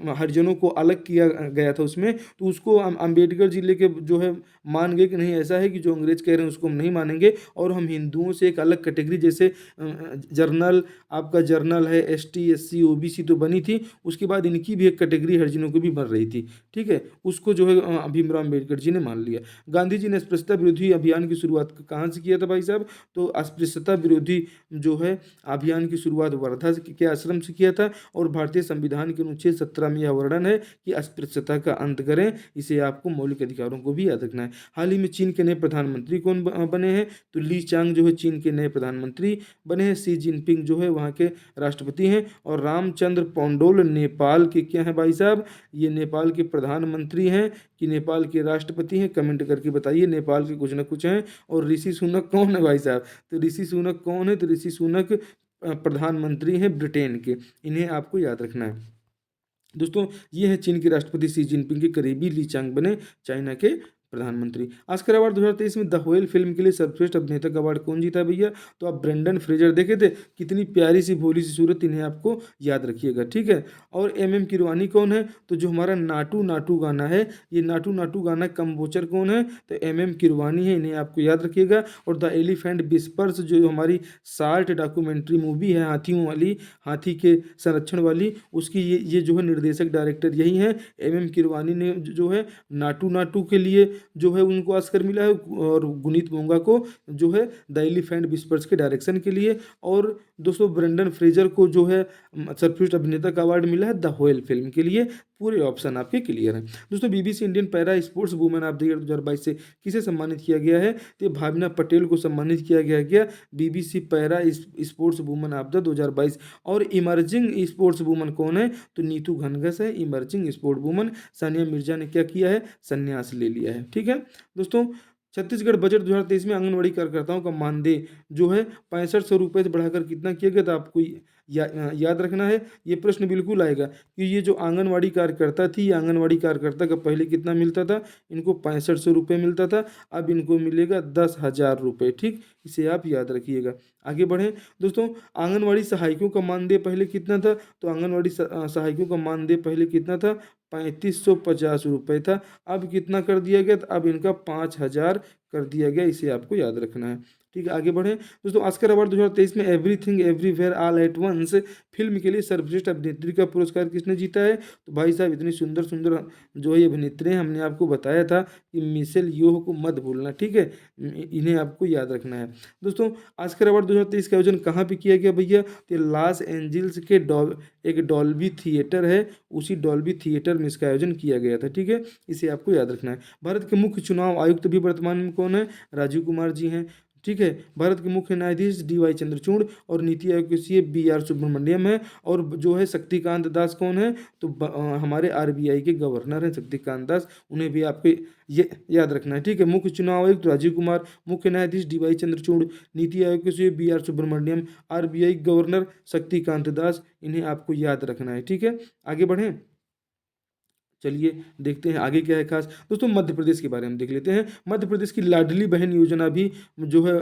हरिजनों को अलग किया गया था उसमें, तो उसको अम्बेडकर जी लेके जो है मान गए कि नहीं, ऐसा है कि जो अंग्रेज कह रहे हैं उसको हम नहीं मानेंगे और हम हिंदुओं से एक अलग कैटेगरी, जैसे जर्नल, आपका जर्नल है, ST SC OBC तो बनी थी, उसके बाद इनकी भी एक कैटेगरी हरिजनों की भी बन रही थी, ठीक है। उसको जो है भीमराव अम्बेडकर जी ने मान लिया। गांधी जी ने अस्पृश्यता विरोधी अभियान की शुरुआत कहाँ से किया था भाई साहब? तो अस्पृश्यता विरोधी जो है अभियान की शुरुआत वर्धा के आश्रम से किया था। और भारतीय संविधान के अनुच्छेद 17 में यह वर्णन है कि अस्पृश्यता का अंत करें। इसे आपको मौलिक अधिकारों को भी याद रखना है। हाल ही में चीन के नए प्रधानमंत्री कौन बने हैं? तो ली चांग जो है चीन के नए प्रधानमंत्री बने हैं। शी जिनपिंग जो है वहाँ के राष्ट्रपति हैं। और रामचंद्र पौंडोल नेपाल के क्या हैं भाई साहब? ये नेपाल के प्रधानमंत्री हैं कि नेपाल के राष्ट्रपति हैं? कमेंट करके बताइए, नेपाल के कुछ ना कुछ हैं। और ऋषि सुनक कौन है भाई साहब? तो ऋषि सुनक कौन है? तो ऋषि सुनक प्रधानमंत्री हैं ब्रिटेन के। इन्हें आपको याद रखना है। दोस्तों ये है चीन के राष्ट्रपति शी जिनपिंग के करीबी ली चांग बने चाइना के प्रधानमंत्री। ऑस्कर अवार्ड 2023 में द व्हेल फिल्म के लिए सर्वश्रेष्ठ अभिनेता का अवार्ड कौन जीता भैया? तो आप ब्रेंडन फ्रेजर देखे थे, कितनी प्यारी सी भोली सी सूरत, इन्हें आपको याद रखिएगा, ठीक है। और एम किरवानी कौन है? तो जो हमारा नाटू नाटू गाना है, ये नाटू नाटू गाना कंपोजर कौन है? तो एम किरवानी है, इन्हें आपको याद रखिएगा। और द एलिफेंट विस्पर्स जो हमारी साल्ट डॉक्यूमेंट्री मूवी है, हाथियों वाली, हाथी के संरक्षण वाली, उसकी ये जो है निर्देशक डायरेक्टर यही है। एम किरवानी ने जो है नाटू नाटू के लिए जो है उनको ऑस्कर मिला है। और गुनीत मोंगा को जो है द एलिफेंट विस्पर्स के डायरेक्शन के लिए। और दोस्तों ब्रेंडन फ्रेजर को जो है सर्वश्रेष्ठ अभिनेता का अवार्ड मिला है द व्हेल फिल्म के लिए। पूरे ऑप्शन आपके क्लियर हैं। दोस्तों BBC Indian para sports women of the year 2022 से किसे सम्मानित किया गया है? तो भावना पटेल को सम्मानित किया गया BBC para sports women of the 2022। और इमर्जिंग स्पोर्ट्स वुमन कौन है? तो नीतू घनघस है emerging sport woman. Sania Mirza ने क्या किया है? संन्यास ले लिया है, ठीक है दोस्तों। छत्तीसगढ़ बजट 2023 में आंगनबाड़ी कार्यकर्ताओं का मानदेय जो है 6500 रुपये से बढ़ाकर कितना किया गया? तो आपको याद रखना है। ये प्रश्न बिल्कुल आएगा कि ये जो आंगनवाड़ी कार्यकर्ता थी, ये आंगनवाड़ी कार्यकर्ता का पहले कितना मिलता था? इनको 6500 रुपये मिलता था, अब इनको मिलेगा 10,000 रुपये, ठीक। इसे आप याद रखिएगा। आगे बढ़ें दोस्तों, आंगनवाड़ी सहायकों का मानदेय पहले कितना था? तो आंगनवाड़ी सहायकों का मानदेय पहले कितना था? 3550 रुपये था। अब कितना कर दिया गया? तो अब इनका 5000 कर दिया गया। इसे आपको याद रखना है, ठीक है। आगे बढ़ें दोस्तों, ऑस्कर अवार्ड 2023 में Everything Everywhere All at Once film के लिए सर्वश्रेष्ठ अभिनेत्री का पुरस्कार किसने जीता है? तो भाई साहब इतनी सुंदर सुंदर जो ये अभिनेत्री हैं, हमने आपको बताया था कि मिशेल योह को मत भूलना, ठीक है। इन्हें आपको याद रखना है। दोस्तों ऑस्कर अवार्ड 2023 का आयोजन कहाँ पे किया गया भैया? तो लॉस एंजल्स के एक डॉल्बी थिएटर है, उसी डॉल्बी थिएटर में इसका आयोजन किया गया था, ठीक है। इसे आपको याद रखना है। भारत के मुख्य चुनाव आयुक्त भी वर्तमान में कौन है? राजीव कुमार जी हैं, ठीक है। भारत के मुख्य न्यायाधीश DY चंद्रचूड़ और नीति आयोग के सीए BR सुब्रमण्यम है। और जो है शक्तिकांत दास कौन है? तो हमारे RBI के गवर्नर हैं शक्तिकांत दास, उन्हें भी आपको ये याद रखना है, ठीक है। मुख्य चुनाव आयुक्त राजीव कुमार, मुख्य न्यायाधीश DY चंद्रचूड़, नीति आयोग के CA BR Subrahmanyam, RBI governor Shaktikanta Das, इन्हें आपको याद रखना है, ठीक है। आगे बढ़ें, चलिए देखते हैं आगे क्या है खास। दोस्तों मध्य प्रदेश के बारे में देख लेते हैं। मध्य प्रदेश की लाडली बहन योजना भी जो है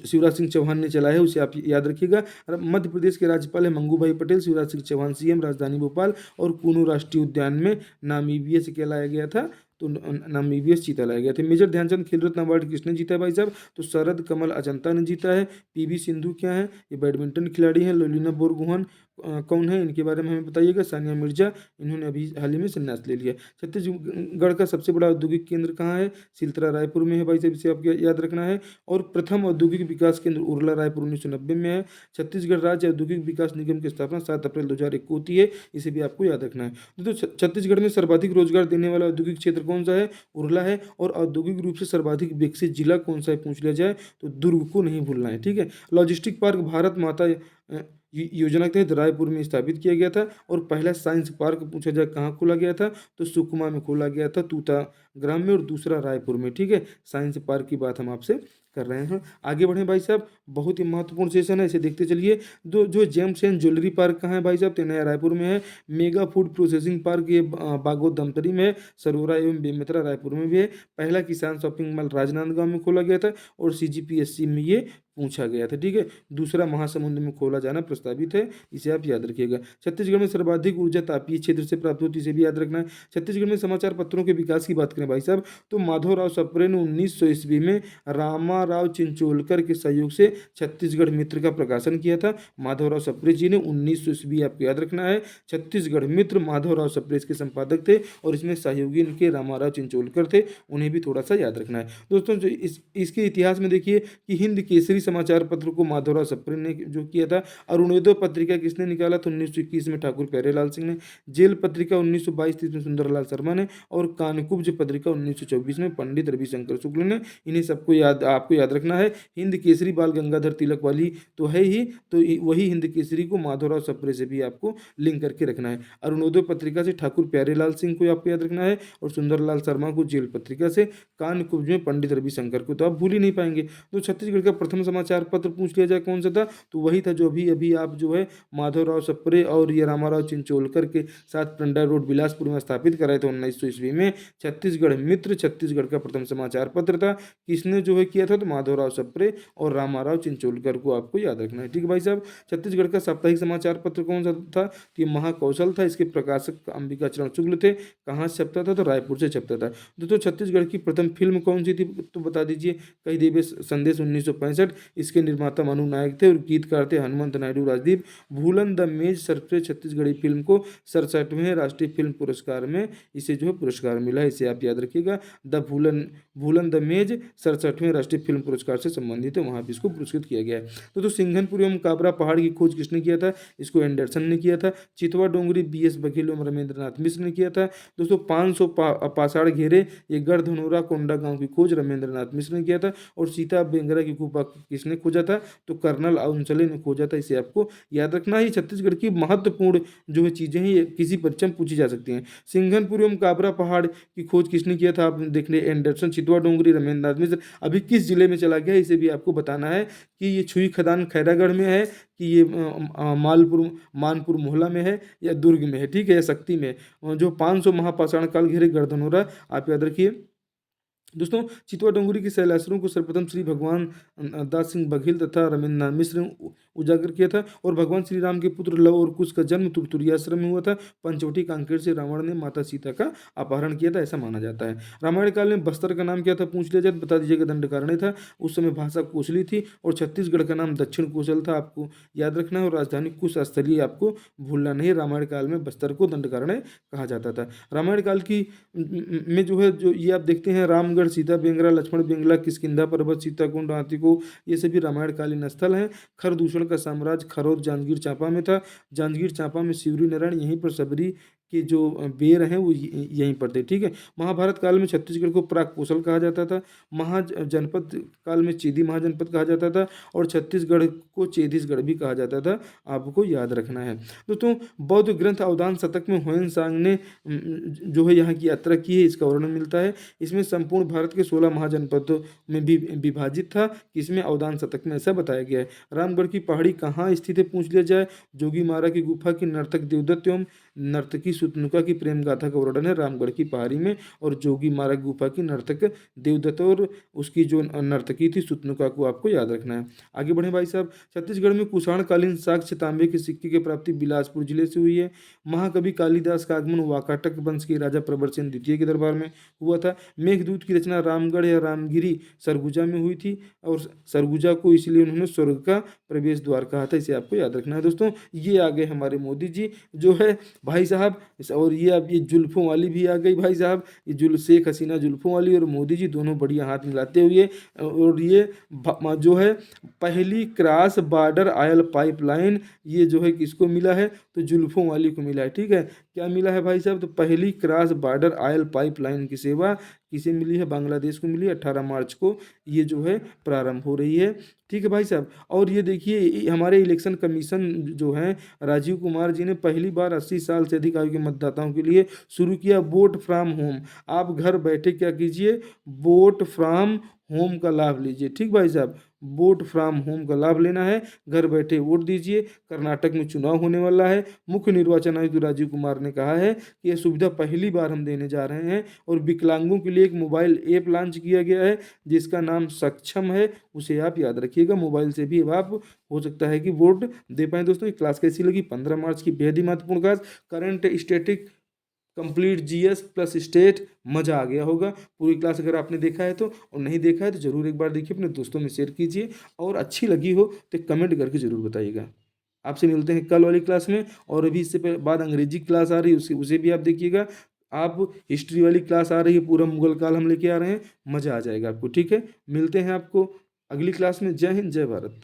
शिवराज सिंह चौहान ने चला है, उसे आप याद रखिएगा। मध्य प्रदेश के राज्यपाल है मंगूभाई पटेल। शिवराज सिंह चौहान CM, राजधानी भोपाल और कूनू राष्ट्रीय उद्यान में नामीबिया से क्या लाया गया था? तो नामीबिया चीता लाया गया था। मेजर ध्यानचंद खेल रत्न अवार्ड किसने जीता है भाई साहब? तो शरद कमल अजंता ने जीता है। PV सिंधु क्या है? ये बैडमिंटन खिलाड़ी हैं। लोलिना बोरगोहन कौन है? इनके बारे में हमें बताइएगा। सानिया मिर्जा, इन्होंने अभी हाल ही में संन्यास ले लिया। छत्तीसगढ़ का सबसे बड़ा औद्योगिक केंद्र कहाँ है? सिलतरा रायपुर में है भाई साहब, इसे आपको याद रखना है। और प्रथम औद्योगिक विकास केंद्र उरला रायपुर 1990 में है। छत्तीसगढ़ राज्य औद्योगिक विकास निगम की स्थापना 7 अप्रैल 2001 को होती है, इसे भी आपको याद रखना है। तो छत्तीसगढ़ में सर्वाधिक रोजगार देने वाला औद्योगिक क्षेत्र कौन सा है? उरला है। और औद्योगिक रूप से सर्वाधिक विकसित जिला कौन सा है पूछ लिया जाए तो दुर्ग को नहीं भूलना है, ठीक है। लॉजिस्टिक पार्क भारत माता योजना के तहत रायपुर में स्थापित किया गया था। और पहला साइंस पार्क पूछा जाए कहाँ खोला गया था? तो सुकमा में खोला गया था, तूता ग्राम में, और दूसरा रायपुर में, ठीक है। साइंस पार्क की बात हम आपसे कर रहे हैं। आगे बढ़ें भाई साहब, बहुत ही महत्वपूर्ण सेशन है, इसे देखते चलिए। जो जेम्स एंड ज्वेलरी पार्क कहाँ है भाई साहब? तो नया रायपुर में है। मेगा फूड प्रोसेसिंग पार्क ये बागोद धमतरी में है। सरोरा एवं बेमेतरा रायपुर में भी है। पहला किसान शॉपिंग मॉल राजनांदगांव में खोला गया था और CGPSC में ये पूछा गया था, ठीक है। दूसरा महासमुंद में खोला जाना प्रस्तावित है, इसे आप याद रखिएगा। छत्तीसगढ़ में सर्वाधिक ऊर्जा तापीय क्षेत्र से प्राप्त होती है, इसे भी याद रखना है। छत्तीसगढ़ में समाचार पत्रों के विकास की बात करें भाई साहब, तो माधवराव सप्रे ने 1900 ईस्वी में रामाराव चिंचोलकर के सहयोग से छत्तीसगढ़ मित्र का प्रकाशन किया था। माधवराव सप्रे जी ने 1900 ईस्वी, आपको याद रखना है। छत्तीसगढ़ मित्र माधवराव सप्रे इसके संपादक थे और इसमें सहयोगी इनके रामाराव चिंचोलकर थे, उन्हें भी थोड़ा सा याद रखना है दोस्तों। जो इसके इतिहास में देखिए कि हिंद केसरी समाचार पत्र को माधवराव सप्रे ने जो किया था। अरुणोदय पत्रिका किसने निकाला था? 1921 में ठाकुर प्यारेलाल सिंह ने। जेल पत्रिका 1922-23 में सुंदरलाल शर्मा ने। और कानकुब्ज पत्रिका 1924 में पंडित रविशंकर शुक्ल ने। इन्हें सबको याद, आपको याद रखना है। हिंद केसरी बाल गंगाधर तिलक वाली तो है ही, तो वही हिंद केसरी को माधवराव सप्रे से भी आपको लिंक करके रखना है। अरुणोदय पत्रिका से ठाकुर प्यारेलाल सिंह को आपको याद रखना है और सुंदरलाल शर्मा को जेल पत्रिका से, कानकुब्ज में पंडित रविशंकर को तो आप भूल ही नहीं पाएंगे। तो छत्तीसगढ़ का प्रथम समाचार पत्र पूछ लिया जाए कौन सा था, तो वही था जो अभी अभी आप जो है माधवराव सप्रे और ये रामाराव चिंचोलकर के साथ टंडा रोड बिलासपुर में स्थापित कराए थे 1900 ईस्वी में। छत्तीसगढ़ मित्र छत्तीसगढ़ का प्रथम समाचार पत्र था। किसने जो है किया था? तो माधवराव सप्रे और रामाराव चिंचोलकर को आपको याद रखना है। ठीक है भाई साहब। छत्तीसगढ़ का साप्ताहिक समाचार पत्र कौन सा था? तो ये महाकौशल था। इसके प्रकाशक अंबिका चरण शुक्ल थे। कहाँ से छपता था? तो रायपुर से छपता था। दोस्तों छत्तीसगढ़ की प्रथम फिल्म कौन सी थी तो बता दीजिए। कई देवे संदेश 1965। इसके निर्माता मनु नायक थे और गीतकार थे हनुमंत नायडू राजदीप। भूलन द मेज सर्वश्रेष्ठ छत्तीसगढ़ी फिल्म को 67वें राष्ट्रीय फिल्म पुरस्कार में इसे जो है पुरस्कार मिला है, इसे आप याद रखिएगा। द भूलन द मेज 67वें राष्ट्रीय फिल्म पुरस्कार से संबंधित है, वहाँ भी इसको पुरस्कृत किया गया है। तो सिंघनपुर एवं काबरा पहाड़ की खोज किसने किया था? इसको एंडरसन ने किया था। चितवा डोंगरी BS बघेल एवं रमेंद्रनाथ मिश्र ने किया था। दोस्तों 500 पाषाण घेरे ये गढ़धनोरा कोंडा गांव की खोज रमेंद्रनाथ मिश्र ने किया था। और सीता बेंगरा की गुफा किसने खोजा था? तो कर्नल आउंसले ने खोजा था, इसे आपको याद रखना है। छत्तीसगढ़ की महत्वपूर्ण जो है चीजें हैं ये किसी परीक्षा में पूछी जा सकती हैं। सिंघनपुर एवं काबरा पहाड़ की खोज किसने किया था? आप देख ले, एंडरसन। चितवा डोंगरी रमेंद्रनाथ मिश्र। अभी किस जिले में चला गया इसे भी आपको बताना है कि ये छुई खदान खैरागढ़ में है कि ये मानपुर मोहला में है या दुर्ग में है, ठीक है, या शक्ति में। जो 500 महापाषाण काल घेरे गढ़धनोरा, आप याद रखिए। दोस्तों चितवा डोंगरी के शैलाश्रम को सर्वप्रथम श्री भगवान दास सिंह बघेल तथा रमेंद्रनाथ मिश्र ने उजागर किया था। और भगवान श्री राम के पुत्र लव और कुश का जन्म तुरतुरिया आश्रम में हुआ था। पंचवटी कांकेर से रावण ने माता सीता का अपहरण किया था, ऐसा माना जाता है। रामायण काल में बस्तर का नाम क्या था पूछ लिया जाए, बता दीजिएगा। दंडकारण्य था। उस समय भाषा कोसली थी। और छत्तीसगढ़ का नाम दक्षिण कोसल था, आपको याद रखना है। और राजधानी कुश स्थलीय आपको भूलना नहीं। रामायण काल में बस्तर को दंडकारण्य कहा जाता था। रामायण काल की में जो है जो ये आप देखते हैं रामगढ़, सीता बेंगरा, लक्ष्मण बेंगला, किष्किंधा पर्वत, सीताकुंड, हाथीको, ये सभी रामायणकालीन स्थल हैं। खरदूषण का साम्राज्य खरौद जांजगीर चांपा में था। जांजगीर चांपा में शिवरी नारायण, यहीं पर सबरी के जो बेर हैं वो यहीं पर थे, ठीक है। महाभारत काल में छत्तीसगढ़ को प्राक कौशल कहा जाता था। महाजनपद काल में चेदी महाजनपद कहा जाता था। और छत्तीसगढ़ को चेदीसगढ़ भी कहा जाता था, आपको याद रखना है। दोस्तों बौद्ध ग्रंथ अवदान शतक में हुएन सांग ने जो है यहाँ की यात्रा की है, इसका वर्णन मिलता है। इसमें संपूर्ण भारत के 16 महाजनपदों में भी विभाजित था। इसमें अवदान शतक में ऐसा बताया गया है। रामगढ़ की पहाड़ी कहाँ स्थित है पूछ लिया जाए। जोगी मारा की गुफा की नर्तक देवदत्त एवं नर्तकी सुतनुका की प्रेम गाथा का वर्णन है रामगढ़ की पहाड़ी में। और जोगी मारा गुफा की नर्तक देवदत्त और उसकी जो नर्तकी थी सुतनुका को आपको याद रखना है। आगे बढ़े भाई साहब। छत्तीसगढ़ में कुषाण कालीन साक्ष्य तांबे के सिक्के की प्राप्ति बिलासपुर जिले से हुई है। महाकवि कालिदास का आगमन वाकाटक वंश के राजा प्रबलसेन द्वितीय के दरबार में हुआ था। मेघदूत की रचना रामगढ़ या रामगिरी सरगुजा में हुई थी। और सरगुजा को इसलिए उन्होंने स्वर्ग का प्रवेश द्वार कहा था, इसे आपको याद रखना है। दोस्तों ये आ गए हमारे मोदी जी जो है भाई साहब। और ये अब ये जुल्फों वाली भी आ गई भाई साहब। ये शेख हसीना जुल्फों वाली और मोदी जी दोनों बढ़िया हाथ मिलाते हुए। और ये जो है पहली क्रॉस बॉर्डर ऑयल पाइपलाइन, ये जो है किसको मिला है? तो जुल्फों वाली को मिला है, ठीक है। क्या मिला है भाई साहब? तो पहली क्रॉस बॉर्डर ऑयल पाइपलाइन की सेवा किसे मिली है? बांग्लादेश को मिली है। 18 मार्च को ये जो है प्रारंभ हो रही है, ठीक है भाई साहब। और ये देखिए हमारे इलेक्शन कमीशन जो है राजीव कुमार जी ने पहली बार 80 साल से अधिक आयु के मतदाताओं के लिए शुरू किया वोट फ्रॉम होम। आप घर बैठे क्या कीजिए? वोट फ्रॉम होम का लाभ लीजिए, ठीक भाई साहब। वोट फ्रॉम होम का लाभ लेना है, घर बैठे वोट दीजिए। कर्नाटक में चुनाव होने वाला है। मुख्य निर्वाचन आयुक्त राजीव कुमार ने कहा है कि यह सुविधा पहली बार हम देने जा रहे हैं। और विकलांगों के लिए एक मोबाइल ऐप लॉन्च किया गया है जिसका नाम सक्षम है, उसे आप याद रखिएगा। मोबाइल से भी अब आप हो सकता है कि वोट दे पाएँ। दोस्तों ये क्लास कैसी लगी? 15 मार्च की बेहद ही महत्वपूर्ण class. Current complete GS plus state, मज़ा आ गया होगा। पूरी क्लास अगर आपने देखा है तो, और नहीं देखा है तो ज़रूर एक बार देखिए, अपने दोस्तों में शेयर कीजिए, और अच्छी लगी हो तो कमेंट करके ज़रूर बताइएगा। आपसे मिलते हैं कल वाली क्लास में। और अभी इससे बाद अंग्रेजी क्लास आ रही है, उसे भी आप देखिएगा। आप हिस्ट्री वाली क्लास आ रही है, पूरा मुगल काल हम लेके आ रहे हैं, मज़ा आ जाएगा आपको। ठीक है, मिलते हैं आपको अगली क्लास में। जय हिंद, जय भारत।